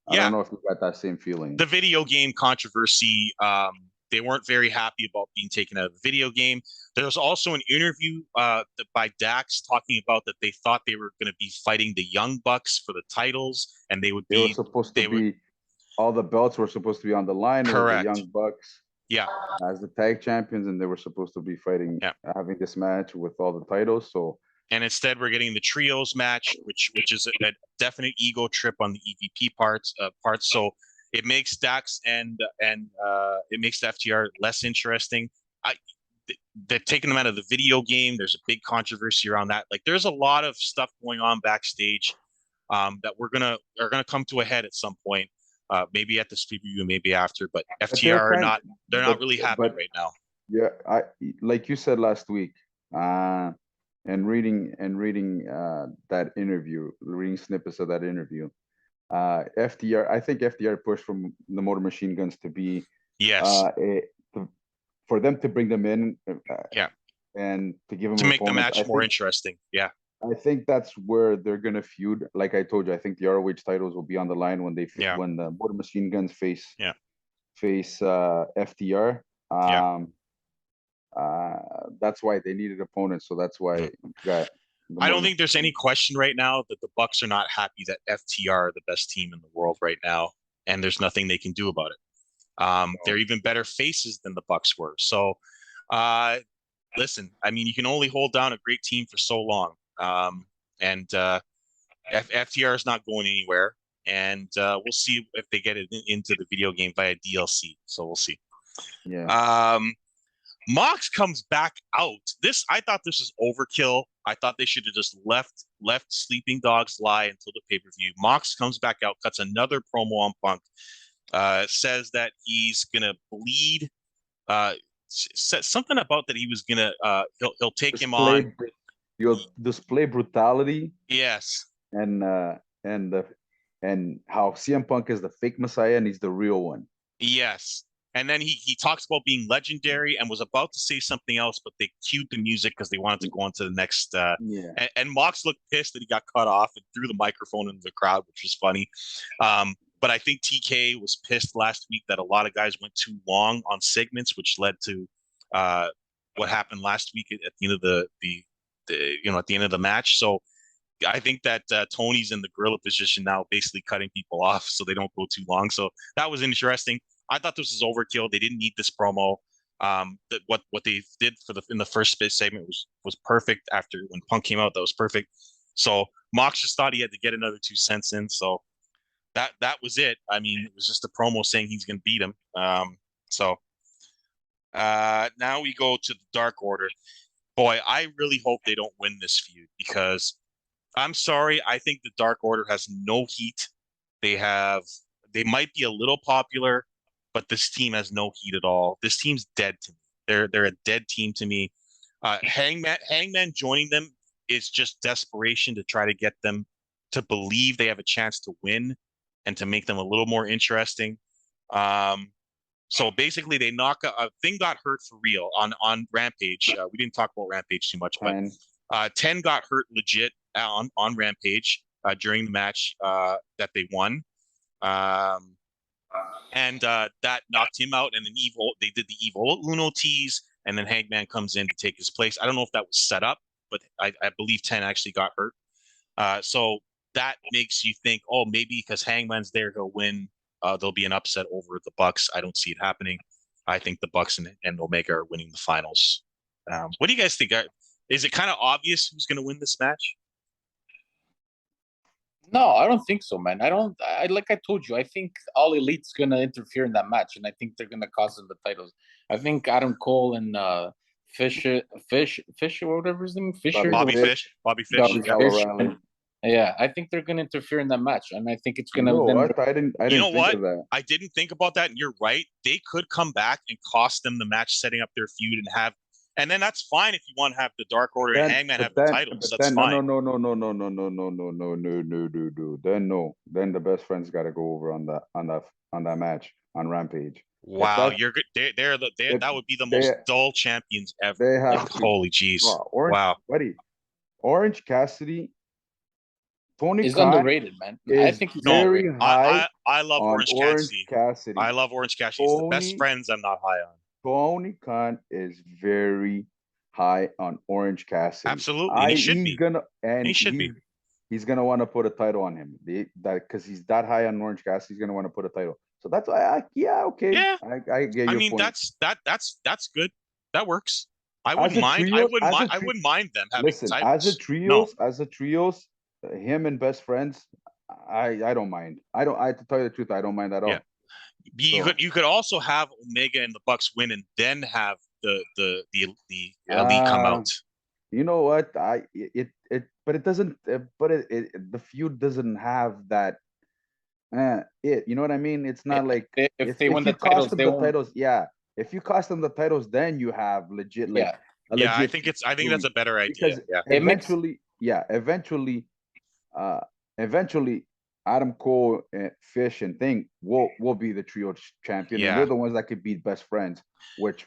I don't know if you got that same feeling. The video game controversy, they weren't very happy about being taken out of the video game. There was also an interview by Dax talking about that they thought they were going to be fighting the Young Bucks for the titles, and they were supposed to be all the belts were supposed to be on the line. Correct. The Young Bucks, as the tag champions, and they were supposed to be fighting, having this match with all the titles. And instead, we're getting the trios match, which is a definite ego trip on the EVP parts. So it makes Dax and it makes the FTR less interesting. They're taking them out of the video game. There's a big controversy around that. Like, there's a lot of stuff going on backstage that are gonna come to a head at some point. Maybe at this preview, maybe after. But FTR are not really happy right now. Yeah, like you said last week. And reading that interview, reading snippets of that interview, FTR. I think FTR pushed from the Motor Machine Guns to be for them to bring them in, and to give them to make the match more interesting. Yeah, I think that's where they're gonna feud. Like I told you, I think the ROH titles will be on the line when when the Motor Machine Guns face FTR. That's why they needed opponents, so that's why I don't think there's any question right now that the Bucks are not happy that FTR are the best team in the world right now, and there's nothing they can do about it. They're even better faces than the Bucks were. So listen, I mean, you can only hold down a great team for so long, and FTR is not going anywhere, and we'll see if they get it into the video game via DLC. So we'll see. Mox comes back out. I thought this was overkill. I thought they should have just left Sleeping Dogs lie until the pay-per-view. Mox comes back out, cuts another promo on Punk, says that he's gonna bleed. Said something about that he was gonna he'll take him on. You'll display brutality. Yes. And how CM Punk is the fake Messiah and he's the real one. Yes. And then he talks about being legendary and was about to say something else, but they cued the music because they wanted to go on to the next. And Mox looked pissed that he got cut off and threw the microphone into the crowd, which was funny. But I think TK was pissed last week that a lot of guys went too long on segments, which led to what happened last week at the end of at the end of the match. So I think that Tony's in the gorilla position now, basically cutting people off so they don't go too long. So that was interesting. I thought this was overkill. They didn't need this promo. What they did in the first segment was perfect. After when Punk came out, that was perfect. So Mox just thought he had to get another 2 cents in. So that was it. I mean, it was just a promo saying he's going to beat him. Now we go to the Dark Order. Boy, I really hope they don't win this feud because I'm sorry. I think the Dark Order has no heat. They might be a little popular, but this team has no heat at all. This team's dead to me. They're a dead team to me. Hangman joining them is just desperation to try to get them to believe they have a chance to win and to make them a little more interesting. So basically, they knock a thing got hurt for real on Rampage. We didn't talk about Rampage too much, but 10 got hurt legit on Rampage during the match that they won. And that knocked him out. And then they did the Evil Uno tease, and then Hangman comes in to take his place. I don't know if that was set up, but I believe 10 actually got hurt. So that makes you think, oh, maybe because Hangman's there, he'll win. There'll be an upset over the Bucks. I don't see it happening. I think the Bucks and Omega are winning the finals. What do you guys think? Is it kind of obvious who's going to win this match? No, I don't think so, man. Like I told you, I think All Elite's gonna interfere in that match, and I think they're gonna cost them the titles. I think Adam Cole and Fisher, whatever his name, Fisher, Bobby Fish. Yeah, I think they're gonna interfere in that match, and I think it's gonna. I didn't think of that. I didn't think about that, and you're right. They could come back and cost them the match, setting up their feud, and then that's fine if you want to have the Dark Order and Hangman have the titles. That's fine. No. Then the best friends got to go over on that match on Rampage. Wow, you're good. That would be the most dull champions ever. Holy jeez! Wow, buddy, Orange Cassidy. Tony is underrated, man. I think he's very high. I love Orange Cassidy. I love Orange Cassidy. He's the best friends I'm not high on. Tony Khan is very high on Orange Cassidy. Absolutely, he should be. He's gonna want to put a title on him. Because he's that high on Orange Cassidy, he's gonna want to put a title. So that's why, okay. Yeah, I get your point. that's good. That works. I wouldn't mind. I wouldn't mind them having titles. As a trios, him and best friends, I don't mind. To tell you the truth, I don't mind at all. Yeah. You could also have Omega and the Bucks win, and then have the elite come out. You know what? But it doesn't. The feud doesn't have that. You know what I mean? It's not like if they win the titles, yeah. If you cost them the titles, then you have legit. I think that's a better idea. Eventually, Adam Cole, Fish, and Thing will be the trio champion. Yeah. And they're the ones that could beat best friends, which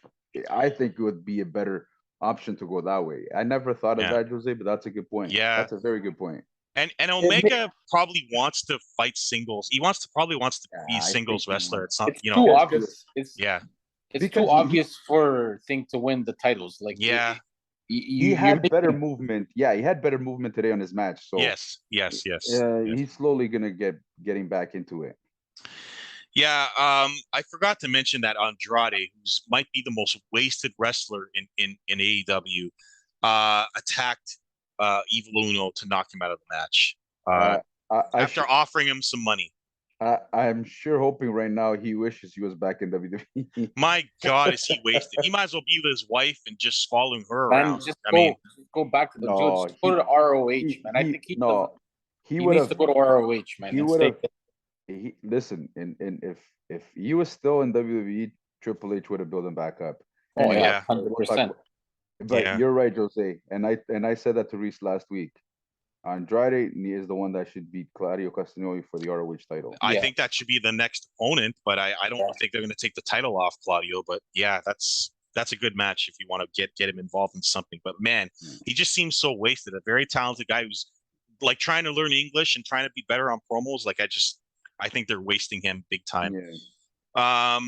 I think would be a better option to go that way. I never thought of that, Jose, but that's a good point. Yeah, that's a very good point. And Omega probably wants to fight singles. He probably wants to be a singles wrestler. It's not, it's too obvious. It's because too obvious for Thing to win the titles. He had better movement. Yeah, he had better movement today on his match. So yes. He's slowly gonna getting back into it. Yeah, I forgot to mention that Andrade, who might be the most wasted wrestler in AEW, attacked Evil Uno to knock him out of the match after offering him some money. I'm sure hoping right now he wishes he was back in WWE. My God, is he wasted? He might as well be with his wife and just following her around. Go back to the Joe. Just go to ROH, man. I think he needs to go to ROH, man. He would have. Listen, and if he was still in WWE, Triple H would have built him back up. Oh yeah, 100%. But you're right, Jose, and I said that to Reese last week. Andrade is the one that should beat Claudio Castagnoli for the ROH title. I think that should be the next opponent, but I don't think they're going to take the title off Claudio. But yeah, that's a good match if you want to get him involved in something. But man, he just seems so wasted. A very talented guy who's like trying to learn English and trying to be better on promos. I think they're wasting him big time. Yeah.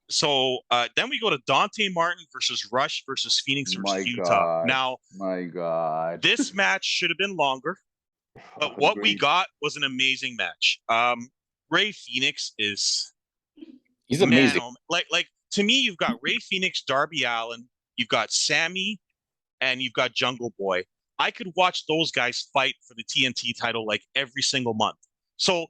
So then we go to Dante Martin versus Rush versus Phoenix versus Utah. Now, my God, this match should have been longer, but what we got was an amazing match. Ray Phoenix he's amazing. Like to me, you've got Ray Phoenix, Darby Allin, you've got Sammy, and you've got Jungle Boy. I could watch those guys fight for the TNT title like every single month. So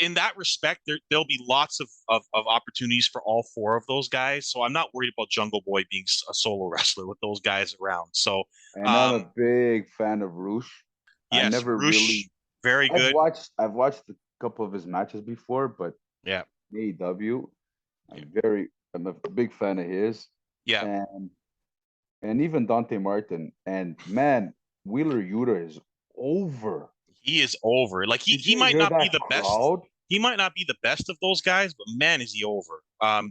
in that respect, there'll be lots of opportunities for all four of those guys. So I'm not worried about Jungle Boy being a solo wrestler with those guys around. So and I'm a big fan of Roosh. Yes, I never really very good. I've watched a couple of his matches before, but AEW, I'm a big fan of his. Yeah. And even Dante Martin, and man, Wheeler Yuta is over. He is over. Like he might not be the best. He might not be the best of those guys, but man, is he over.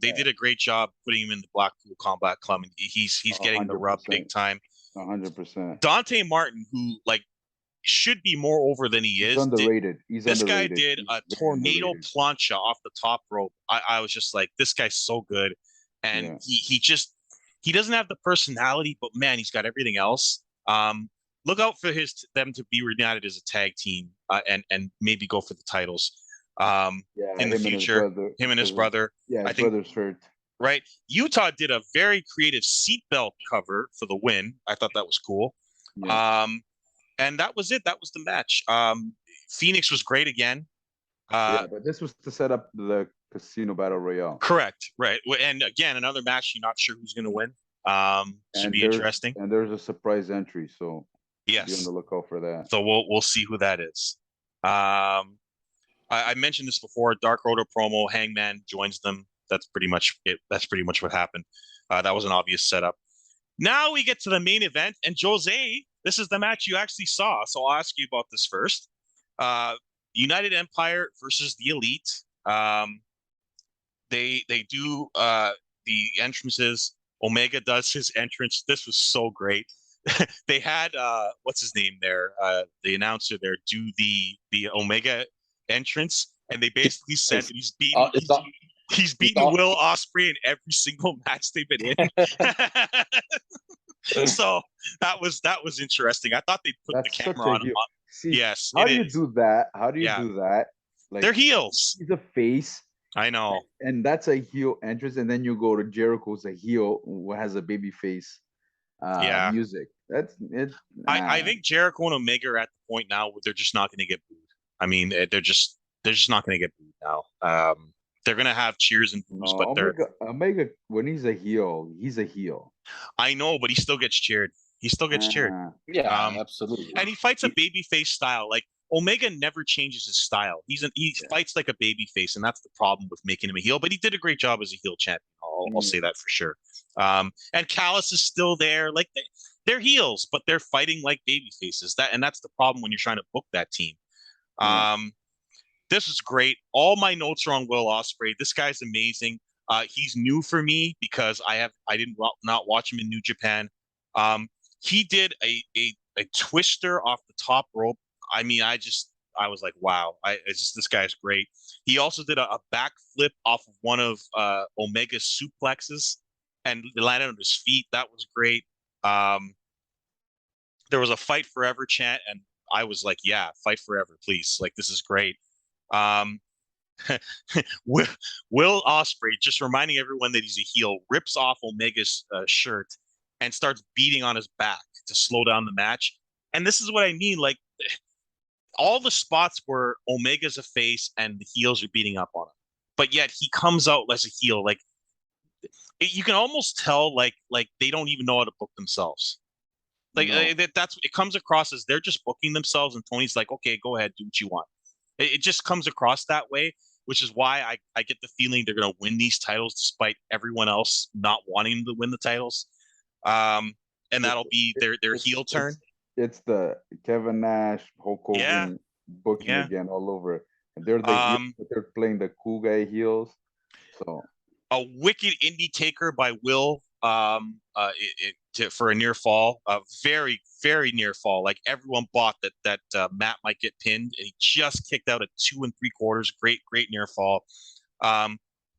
They did a great job putting him in the Blackpool Combat Club, and he's getting the rub 100%. big time. 100%. Dante Martin, who like should be more over than he He's is. underrated. This guy did a tornado underrated. plancha off the top rope. I was just like, this guy's so good, and he doesn't have the personality, but man, he's got everything else. Look out for them to be reunited as a tag team, and maybe go for the titles. In the future, him and his brother. Yeah, I think brother's hurt. Right. Utah did a very creative seatbelt cover for the win. I thought that was cool. Yeah. And that was it. That was the match. Phoenix was great again. But this was to set up the Casino Battle Royale. Correct. Right. And again, another match you're not sure who's going to win. Should be interesting. And there's a surprise entry, so yes, be on the lookout for that. So we'll see who that is. I mentioned this before. Dark Order promo. Hangman joins them. That's pretty much it. That's pretty much what happened. That was an obvious setup. Now we get to the main event, and Jose, this is the match you actually saw. So I'll ask you about this first. United Empire versus the Elite. They do the entrances. Omega does his entrance. This was so great. They had what's his name there? The announcer there do the Omega entrance, and they basically said that he's beaten Will Ospreay in every single match they've been in. So that was interesting. I thought they'd put the camera on him. Yes. How do you do that? How do you do that? Like, they're heels. He's a face. I know. And that's a heel entrance, and then you go to Jericho's a heel who has a baby face music. That's it. I think Jericho and Omega are at the point now where they're just not going to get booed. I mean, they're just not going to get booed now. They're going to have cheers and boos, but Omega, when he's a heel. I know, but he still gets cheered. Yeah, absolutely. And he fights a babyface style. Like Omega never changes his style. He fights like a babyface, and that's the problem with making him a heel. But he did a great job as a heel champion. I'll say that for sure. And Callis is still there. Like they're heels, but they're fighting like babyfaces. That's the problem when you're trying to book that team. This is great. All my notes are on Will Ospreay. This guy's amazing. He's new for me because I didn't not watch him in New Japan. He did a twister off the top rope. I mean, I was like, wow. This guy's great. He also did a backflip off of one of Omega's suplexes and landed on his feet. That was great. There was a fight forever chant, and I was like, yeah, fight forever, please. Like, this is great. Will Ospreay, just reminding everyone that he's a heel, rips off Omega's shirt and starts beating on his back to slow down the match. And this is what I mean. Like, all the spots where Omega's a face and the heels are beating up on him, but yet he comes out as a heel. Like, you can almost tell, like they don't even know how to book themselves. Like, that's it comes across as they're just booking themselves, and Tony's like, okay, go ahead, do what you want. It just comes across that way, which is why I get the feeling they're going to win these titles despite everyone else not wanting to win the titles. And that'll be their heel turn. It's the Kevin Nash, Hulk Hogan booking again all over. And they're the heels, but they're playing the cool guy heels. So a wicked indie taker by Will for a near fall, a very, very near fall. Like everyone bought that Matt might get pinned, and he just kicked out a 2 3/4. Great near fall.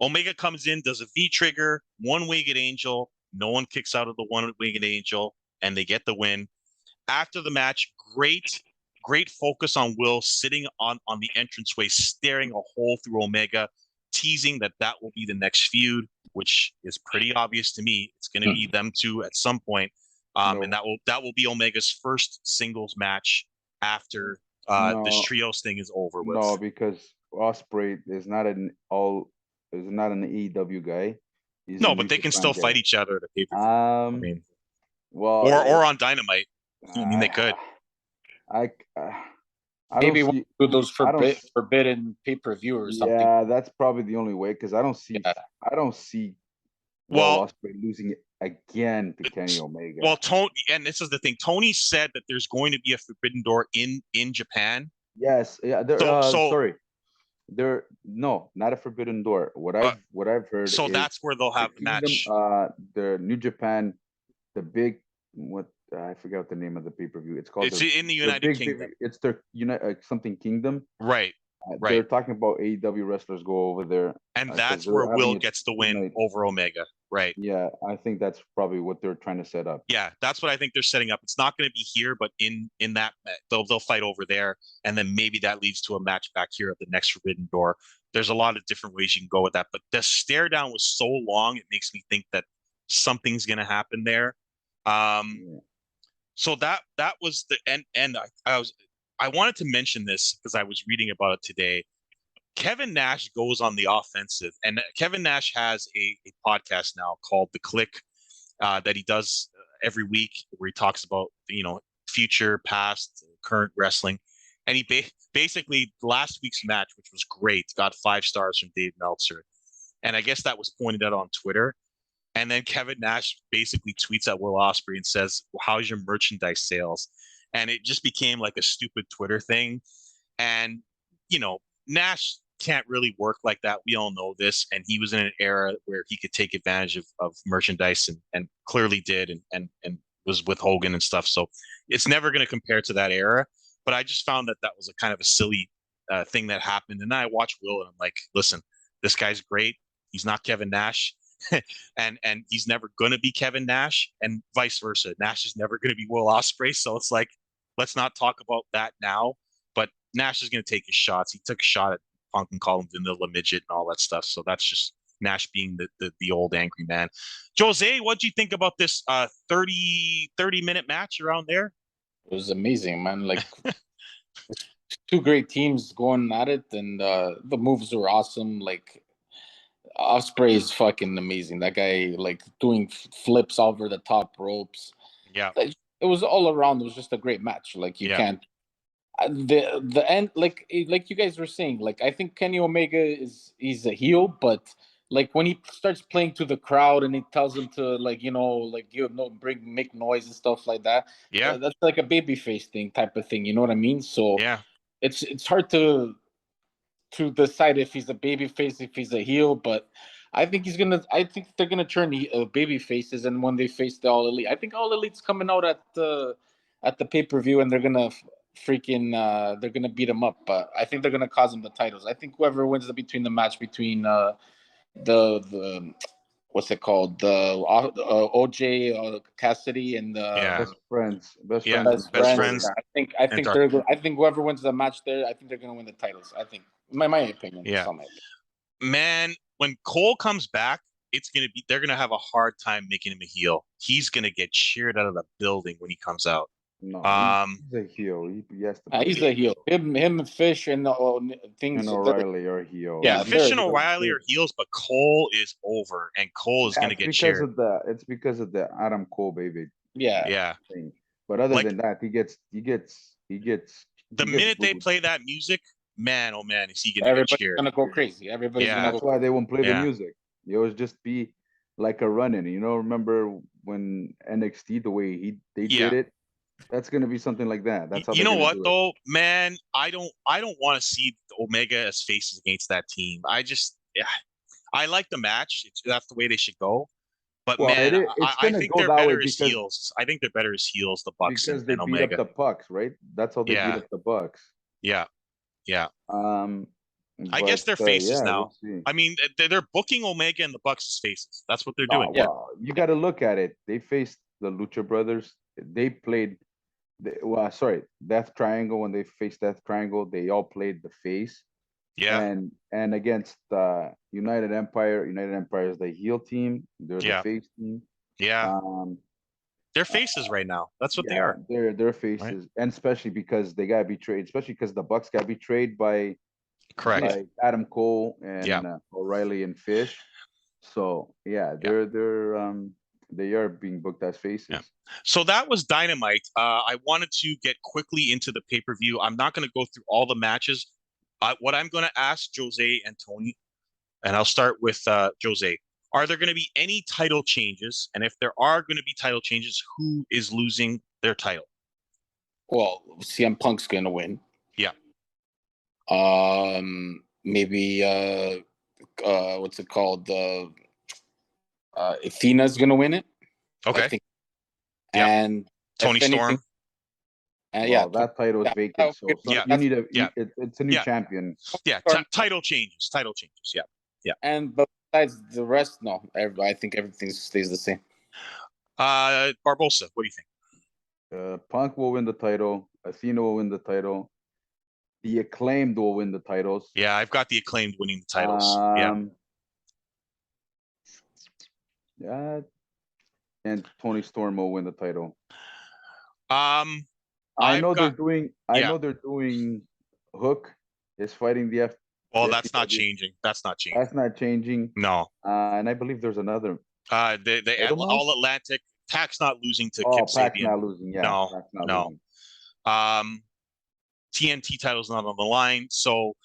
Omega comes in, does a V trigger, one-winged angel. No one kicks out of the one-winged angel, and they get the win. After the match, great focus on Will sitting on the entranceway, staring a hole through Omega, teasing that will be the next feud, which is pretty obvious to me. It's going to be them two at some point. And that will be Omega's first singles match after this trios thing is over with. No, because Ospreay is not an AEW guy. No, but they can still fight each other at a pay-per-view. I mean, well, or on Dynamite. I mean, they could. Maybe one of those forbidden pay-per-view or something. Yeah, that's probably the only way, because I don't see Will Ospreay losing it again to Kenny Omega. Well, Tony, and this is the thing. Tony said that there's going to be a Forbidden Door in Japan. Yes. Yeah. Sorry. they're no, not a forbidden door. What Uh, I've heard so is that's where they'll the have the Kingdom, match. the New Japan, the big what I forgot the name of the pay-per-view. It's called It's in the their United big Kingdom. it's their something Kingdom. Right. They're Right. talking about AEW wrestlers go over there And because that's they're where having Will it gets the win tonight. over Omega. Right. Yeah, I think that's probably what they're trying to set up. Yeah, that's what I think they're setting up. It's not going to be here, but in that they'll fight over there, and then maybe that leads to a match back here at the next Forbidden Door. There's a lot of different ways you can go with that, but the stare down was so long, it makes me think that something's going to happen there. Yeah. So that was the and I wanted to mention this because I was reading about it today. Kevin Nash goes on the offensive, and Kevin Nash has a podcast now called The Click that he does every week, where he talks about future, past, current wrestling, and he basically last week's match, which was great, got 5 stars from Dave Meltzer, and I guess that was pointed out on Twitter. And then Kevin Nash basically tweets at Will Ospreay and says, "How's your merchandise sales?" And it just became like a stupid Twitter thing. And Nash can't really work like that. We all know this. And he was in an era where he could take advantage of merchandise and clearly did and was with Hogan and stuff. So it's never going to compare to that era. But I just found that was a kind of a silly thing that happened. And then I watched Will and I'm like, listen, this guy's great. He's not Kevin Nash. and he's never going to be Kevin Nash, and vice versa. Nash is never going to be Will Ospreay. So it's like, let's not talk about that now. But Nash is going to take his shots. He took a shot at Punk and called him vanilla midget and all that stuff. So that's just Nash being the old angry man. Jose, what do you think about this 30-minute match around there? It was amazing, man. Like two great teams going at it, and the moves were awesome. Like Ospreay is fucking amazing. That guy, like, doing flips over the top ropes. Yeah. Like, it was all around. It was just a great match. Like, you can't. The end, like you guys were saying, like, I think Kenny Omega he's a heel, but like when he starts playing to the crowd and he tells them to like make noise and stuff like that. Yeah. That's like a babyface thing type of thing. You know what I mean? So yeah, it's hard to decide if he's a baby face, if he's a heel, but I think they're gonna turn baby faces, and when they face the All Elite, I think All Elite's coming out at the pay-per-view, and they're gonna they're gonna beat them up, but I think they're gonna cause them the titles. I think whoever wins between the match between the what's it called, the OJ Cassidy and Best friends. Best friends. I think whoever wins the match there, I think they're gonna win the titles. I think my opinion. Yeah. Man, when Cole comes back, they're gonna have a hard time making him a heel. He's gonna get cheered out of the building when he comes out. No, he's a heel. He's a heel. Him and Fish and things. And O'Reilly are heels. Yeah, Fish and O'Reilly are heels, but Cole is over, and Cole is going to get cheered. It's because of the Adam Cole baby. Yeah. Thing. But other than that, he gets. The minute they play that music, man, oh man, is he going to get cheered? Everybody's going to go crazy. Everybody's going to. That's why they won't play the music. It would just be like a run-in. Remember when NXT the way they did it? That's going to be something like that. That's how. You know what though, man? I don't want to see Omega as faces against that team. I like the match. That's the way they should go. But man, I think they're better as heels. I think they're better as heels, the Bucks because they and beat Omega. up the Bucks, right? That's how they beat up the Bucks. Yeah. I guess they're faces now. We'll I mean, they're booking Omega and the Bucks as faces. That's what they're doing. Well, you got to look at it. They faced the Lucha Brothers. They played. Death Triangle. When they faced Death Triangle, they all played the face. Yeah. And against United Empire is the heel team. They're the face team. Yeah. They're faces right now. That's what they are. They're faces, right? And especially because they got betrayed. Especially because the Bucks got betrayed by Adam Cole and O'Reilly and Fish. So they are being booked as faces. Yeah. So that was Dynamite. I wanted to get quickly into the pay-per-view. I'm not going to go through all the matches. What I'm going to ask Jose and Tony, and I'll start with Jose. Are there going to be any title changes? And if there are going to be title changes, who is losing their title? Well, CM Punk's going to win. Yeah. maybe what's it called? Athena's gonna win it. Okay. I think. Yeah. And Tony Storm. Well, that title is vacant, so Yeah. you need Yeah. it's a new champion. Yeah, title changes. Title changes. Yeah. Yeah. And besides the rest, no. I think everything stays the same. Barbosa, what do you think? Punk will win the title. Athena will win the title. The Acclaimed will win the titles. Yeah, I've got the Acclaimed winning the titles. Yeah. And Tony Storm will win the title. I know they're doing Hook is fighting the F. Well, that's not changing. That's not changing. That's not changing. No. And I believe there's another. The All Atlantic. Pac's not losing to Kip Pac's Sabian. not losing. Yeah. No. Losing. TNT title's not on the line. So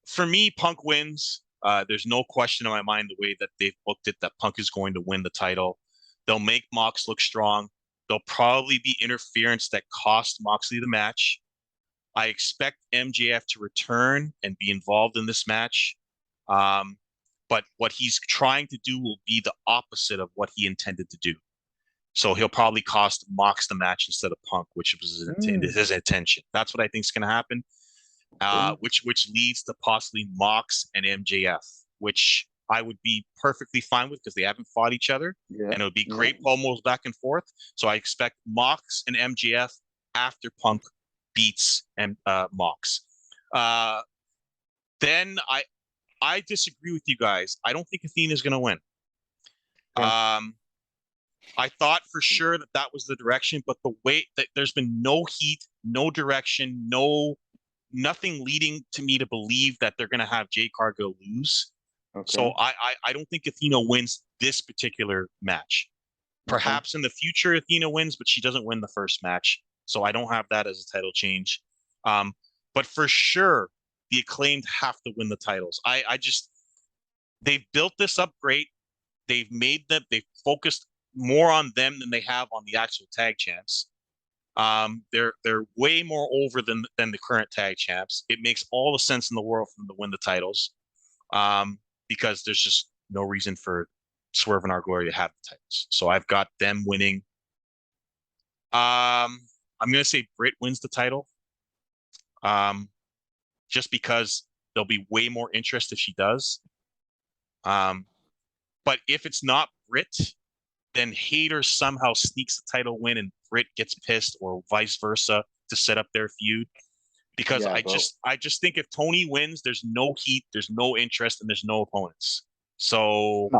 for me, Punk wins. There's no question in my mind the way that they've booked it that Punk is going to win the title. They'll make Mox look strong. There'll probably be interference that cost Moxley the match. I expect MJF to return and be involved in this match. But what he's trying to do will be the opposite of what he intended to do. So he'll probably cost Mox the match instead of Punk, which was his intention. That's what I think is going to happen. Which leads to possibly Mox and MJF, which I would be perfectly fine with because they haven't fought each other, and it would be great promos back and forth. So I expect Mox and MJF after Punk beats Mox. Then I disagree with you guys. I don't think Athena's going to win. I thought for sure that was the direction, but the way that there's been no heat, no direction, nothing leading to me to believe that they're going to have Jade Cargill lose. Okay. So I don't think Athena wins this particular match. Perhaps in the future Athena wins, but she doesn't win the first match. So I don't have that as a title change. But for sure, the Acclaimed have to win the titles. They've built this up great. They've focused more on them than they have on the actual tag champs. They're way more over than the current tag champs. It makes all the sense in the world for them to win the titles, because there's just no reason for Swerve and Our Glory to have the titles. So I've got them winning. I'm gonna say Britt wins the title, just because there'll be way more interest if she does. But if it's not Britt, then Hater somehow sneaks the title win and Britt gets pissed, or vice versa, to set up their feud. Because I just think if Tony wins, there's no heat, there's no interest, and there's no opponents. So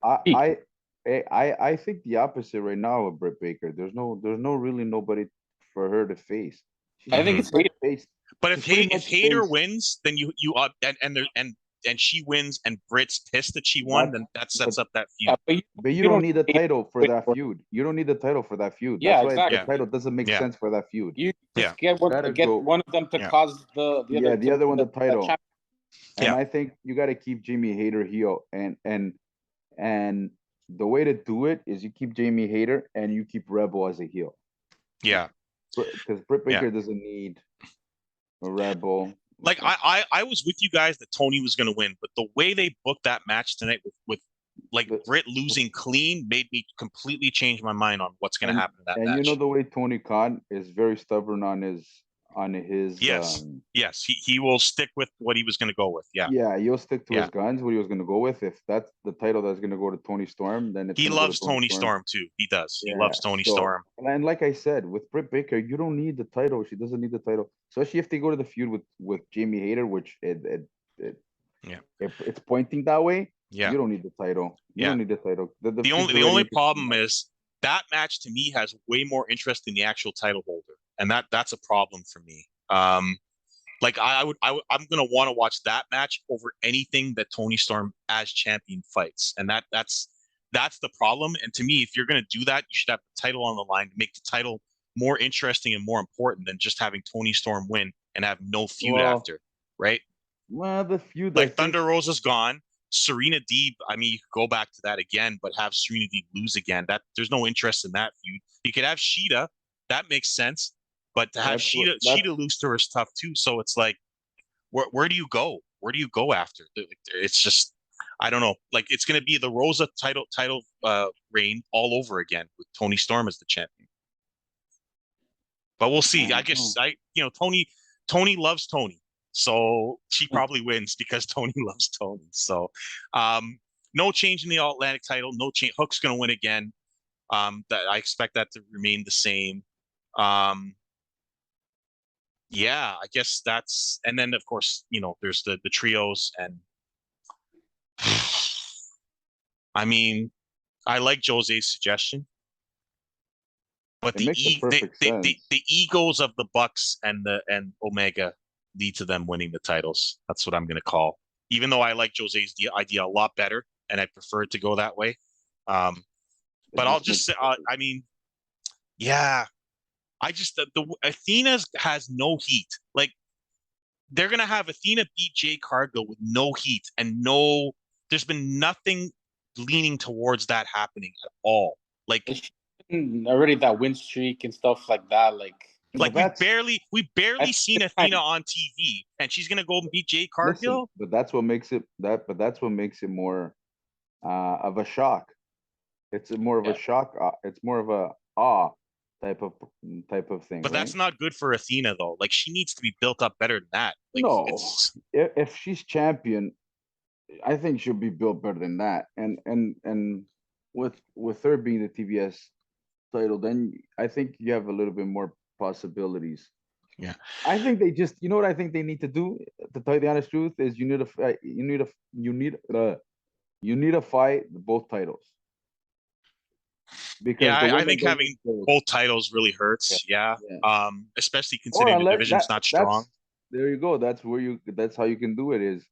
I think the opposite right now with Britt Baker. There's no really nobody for her to face. I think it's face. But if Hater wins, then you and she wins, and Britt's pissed that she won, then that sets up that feud. But you don't need a title for that feud. You don't need the title for that feud. Yeah, that's why the title doesn't make sense for that feud. You just get one of them to cause the other one the title. And I think you got to keep Jamie Hader heel, and the way to do it is you keep Jamie Hader and you keep Rebel as a heel. Yeah, because Britt Baker doesn't need a Rebel. Like I was with you guys that Tony was going to win, but the way they booked that match tonight with Britt losing clean made me completely change my mind on what's going to happen in that match. And you know the way Tony Khan is very stubborn on his yes, he will stick with what he was going to go with. Yeah, he'll stick to his guns, what he was going to go with. If that's the title that's going to go to Tony Storm, then he loves Tony Storm too. He does. He loves Tony Storm. And like I said, with Britt Baker, you don't need the title. She doesn't need the title, especially if they go to the feud with Jamie Hader, which it's pointing that way. Yeah, you don't need the title. You don't need the title. The only problem is that match to me has way more interest in the actual title holder. And that's a problem for me. I'm gonna want to watch that match over anything that Tony Storm as champion fights, and that's the problem. And to me, if you're gonna do that, you should have the title on the line to make the title more interesting and more important than just having Tony Storm win and have no feud after, right? Well, the feud Thunder Rosa's gone. Serena Deeb, I mean, you could go back to that again, but have Serena Deeb lose again. There's no interest in that feud. You could have Sheeta. That makes sense. But to have Sheeta lose to her is tough too. So it's like, where do you go? where do you go after? It's just, I don't know. Like, it's going to be the Rosa title reign all over again with Toni Storm as the champion. But we'll see. I guess Toni loves Toni, so she probably wins because Toni loves Toni. So, no change in the All Atlantic title. No change. Hook's going to win again. That I expect that to remain the same. Yeah, I guess that's, and then of course, there's the trios, and I mean, I like Jose's suggestion, but It makes perfect sense. the egos of the Bucks and Omega lead to them winning the titles. That's what I'm going to call. Even though I like Jose's idea a lot better, and I prefer it to go that way. But I'll just say, I mean, yeah, the Athena has no heat. Like, they're gonna have Athena beat Jade Cargill with no heat and there's been nothing leaning towards that happening at all. Like, already that win streak and stuff like that. Like we barely seen Athena on TV, and she's gonna go and beat Jade Cargill. Listen, but that's what makes it more of a shock. It's more of a shock. It's more of a awe type of thing. But right? that's not good for Athena, though. Like, she needs to be built up better than that. Like, no, if she's champion, I think she'll be built better than that. And with her being the TBS title, then I think you have a little bit more possibilities. Yeah, I think they just, what I think they need to do, to tell you the honest truth, is you need to fight both titles. Because I think having both titles really hurts. Yeah. Especially considering the division's not strong. There you go. That's how you can do it. Is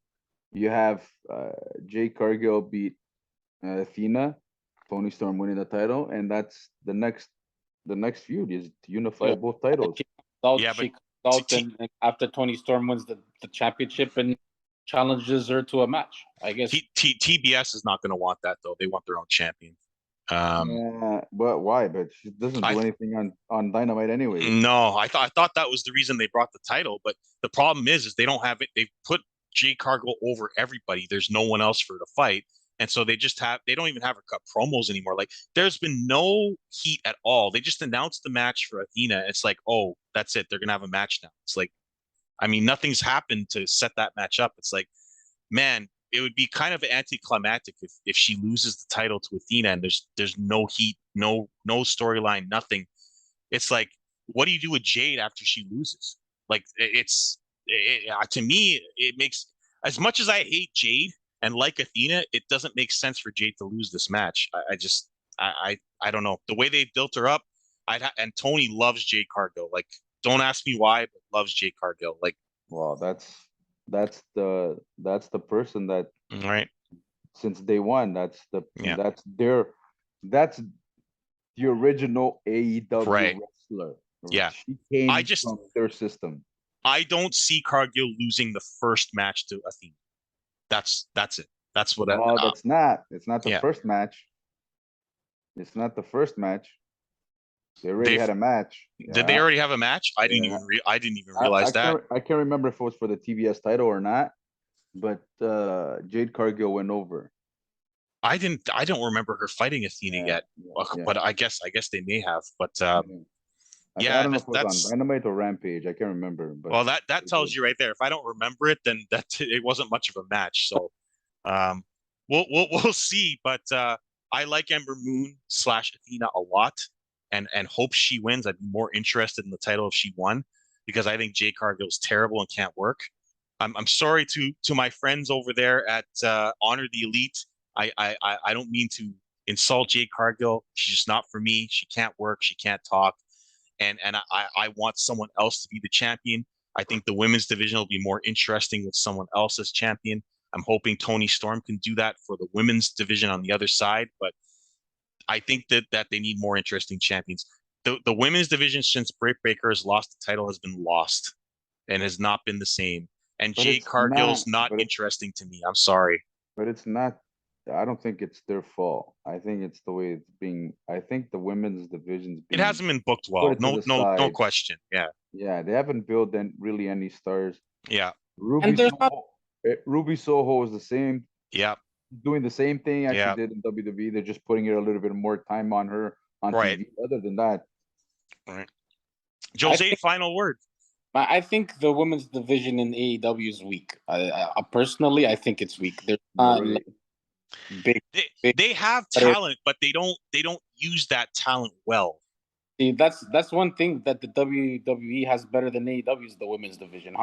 you have Jade Cargill beat Athena, Toni Storm winning the title, and that's the next feud is to unify both titles. And after Toni Storm wins the championship and challenges her to a match, I guess TBS is not going to want that, though. They want their own champion. But why? But she doesn't do anything on Dynamite anyway. No, I thought that was the reason they brought the title. But the problem is they don't have it. They've put Jade Cargill over everybody. There's no one else for her to fight, and so they don't even have her cut promos anymore. Like, there's been no heat at all. They just announced the match for Athena. It's like, oh, that's it. They're gonna have a match now. It's like, I mean, nothing's happened to set that match up. It's like, man, it would be kind of anticlimactic if she loses the title to Athena and there's no heat, no storyline, nothing. It's like, what do you do with Jade after she loses? Like, to me, it makes, as much as I hate Jade and like Athena, it doesn't make sense for Jade to lose this match. I don't know, the way they built her up. And Toni loves Jade Cargill. Like, don't ask me why, but loves Jade Cargill. Like, well, that's the person that, right, since day one, that's the original AEW wrestler. Yeah, she came from their system. I don't see Cargill losing the first match to Athena. That's it. That's what. It's not the first match. It's not the first match. They already had a match. Did they already have a match? I didn't even realize that. I can't remember if it was for the TBS title or not, but Jade Cargill went over. I don't remember her fighting Athena yet. But I guess they may have. But I don't know if it was on Dynamite or Rampage. I can't remember. But well, that tells you right there. If I don't remember it, then it wasn't much of a match. So we'll see. But I like Ember Moon / Athena a lot. And hope she wins. I'd be more interested in the title if she won, because I think Jade Cargill is terrible and can't work. I'm sorry to my friends over there at Honor the Elite. I don't mean to insult Jade Cargill. She's just not for me. She can't work. She can't talk. And I want someone else to be the champion. I think the women's division will be more interesting with someone else as champion. I'm hoping Toni Storm can do that for the women's division on the other side, but I think that they need more interesting champions. The women's division, since Britt Baker has lost the title, has been lost and has not been the same. And Jade Cargill's not interesting to me. I'm sorry. But it's not. I don't think it's their fault. I think it's the way it's being. I think the women's division's. It hasn't been booked well. No question. Yeah. Yeah, they haven't built really any stars. Yeah. And there's not Ruby Soho is the same, Yeah. doing the same thing as Yeah. she did in WWE. They're just putting it a little bit more time on her on Right. TV. Other than that, Right. Jose, final word. I think the women's division in AEW is weak. Personally, I think it's weak. They're not really. big. They have talent, but they don't use that talent well. See, that's one thing that the WWE has better than AEW is the women's division,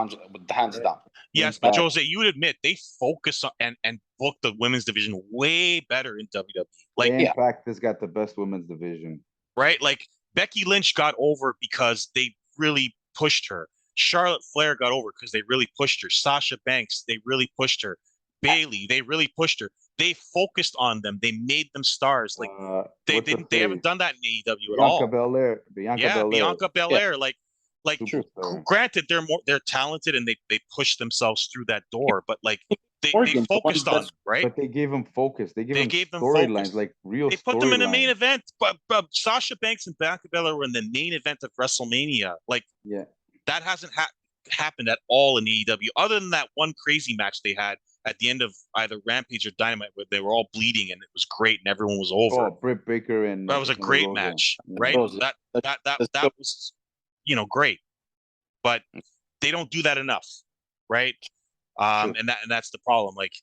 hands down. Yes, but Jose, you would admit they focus on and book the women's division way better in WWE. Like, Impact has got the best women's division, right? Like Becky Lynch got over because they really pushed her. Charlotte Flair got over because they really pushed her. Sasha Banks, they really pushed her. Bailey, they really pushed her. They focused on them. They made them stars. Like they haven't done that in AEW at all. Bianca Belair. Like granted, they're talented and they push themselves through that door, but like they focused on them, right? But they gave them focus. They gave them storylines, like real. They put them in the main event. But Sasha Banks and Bianca Belair were in the main event of WrestleMania. Like that hasn't happened at all in AEW, other than that one crazy match they had at the end of either Rampage or Dynamite, where they were all bleeding and it was great and everyone was over. Oh, Britt Baker and that was a great match, right? That was, great, but they don't do that enough, right? And that's the problem. Like,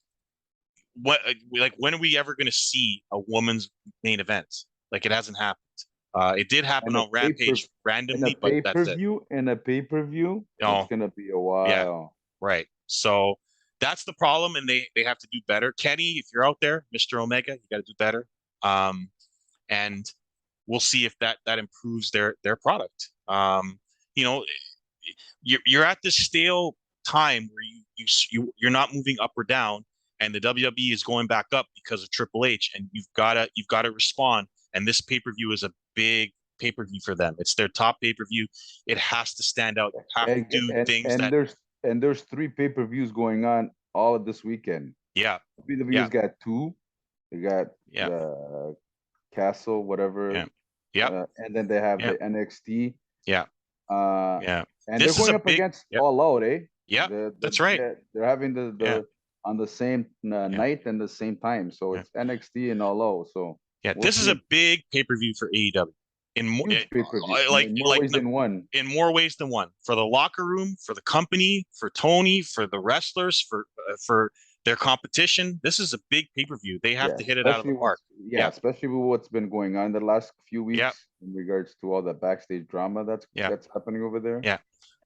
when are we ever going to see a woman's main event? Like, it hasn't happened. It did happen on Rampage randomly, but that's it. In a pay-per-view, it's gonna be a while. Yeah, right. So that's the problem, and they have to do better. Kenny, if you're out there, Mr. Omega, you got to do better. And we'll see if that improves their product. You're at this stale time where you're not moving up or down, and the WWE is going back up because of Triple H, and you've got to respond. And this pay-per-view is a big pay-per-view for them. It's their top pay-per-view. It has to stand out. You have to do things there's 3 pay-per-views going on all of this weekend. Yeah. WWE's got 2. They got Castle, whatever. Yeah. Yeah. And then they have the NXT. Yeah. And this they're going up against All Out, eh? Yeah. That's right. They're having the on the same night and the same time. So it's NXT and All Out. So this is a big pay-per-view for AEW. In more ways than one. In more ways than one. For the locker room, for the company, for Tony, for the wrestlers, for their competition. This is a big pay-per-view. They have to hit it out of the park. Especially with what's been going on the last few weeks in regards to all the backstage drama that's happening over there. Yeah.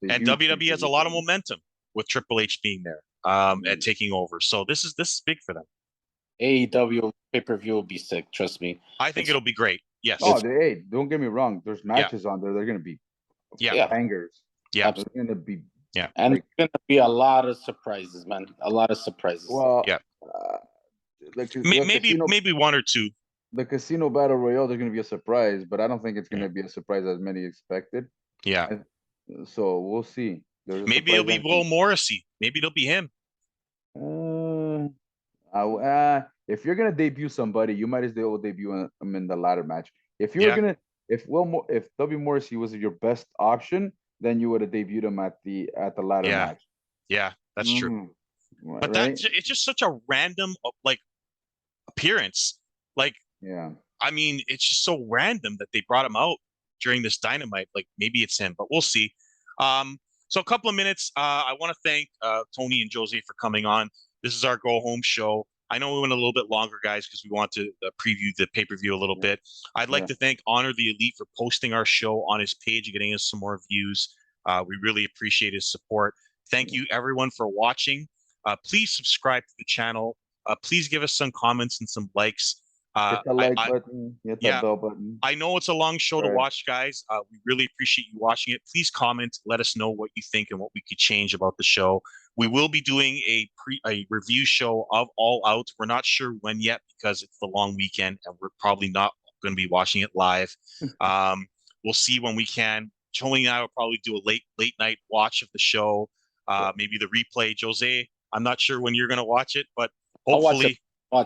And WWE has a lot of momentum with Triple H being there and taking over. So this is big for them. AEW pay-per-view will be sick, trust me. I think it'll be great. Yes. Oh, don't get me wrong. There's matches on there. They're going to be bangers. Yeah. They're going to be. Yeah. And it's going to be a lot of surprises, man. A lot of surprises. Well, maybe 1 or 2. The Casino Battle Royale, they're going to be a surprise, but I don't think it's going to be a surprise as many expected. Yeah. So we'll see. Maybe it'll be Will Morrissey. Maybe it'll be him. If you're gonna debut somebody, you might as well debut him in the ladder match. If you're if W Morrissey was your best option, then you would have debuted him at the ladder match. Yeah, that's true. But it's just such a random appearance. I mean, it's just so random that they brought him out during this Dynamite. Like maybe it's him, but we'll see. So a couple of minutes. I want to thank Tony and Jose for coming on. This is our go home show. I know we went a little bit longer, guys, because we want to preview the pay-per-view a little bit. I'd like to thank Honor the Elite for posting our show on his page and getting us some more views. We really appreciate his support. Thank you, everyone, for watching. Please subscribe to the channel. Please give us some comments and some likes. Hit the like button. Hit the bell button. I know it's a long show to watch, guys. We really appreciate you watching it. Please comment. Let us know what you think and what we could change about the show. We will be doing a review show of All Out. We're not sure when yet because it's the long weekend and we're probably not going to be watching it live. We'll see when we can. Tony and I will probably do a late night watch of the show. Maybe the replay. Jose, I'm not sure when you're going to watch it, but hopefully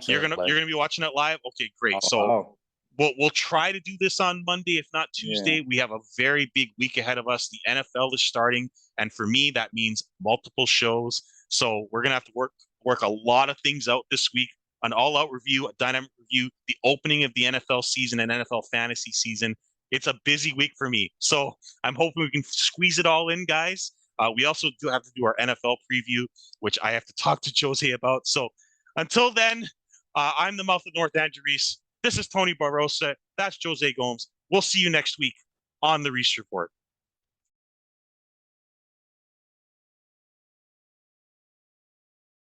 you're gonna be watching it live. Okay, great. So we'll try to do this on Monday, if not Tuesday. We have a very big week ahead of us. The NFL is starting, and for me, that means multiple shows. So we're gonna have to work a lot of things out this week. An all-out review, a dynamic review, the opening of the NFL season and NFL fantasy season. It's a busy week for me. So I'm hoping we can squeeze it all in, guys. We also do have to do our NFL preview, which I have to talk to Jose about. So until then, I'm the Mouth of North, AndrEW. This is Tony Barbosa. That's Jose Gomes. We'll see you next week on the Reese Report.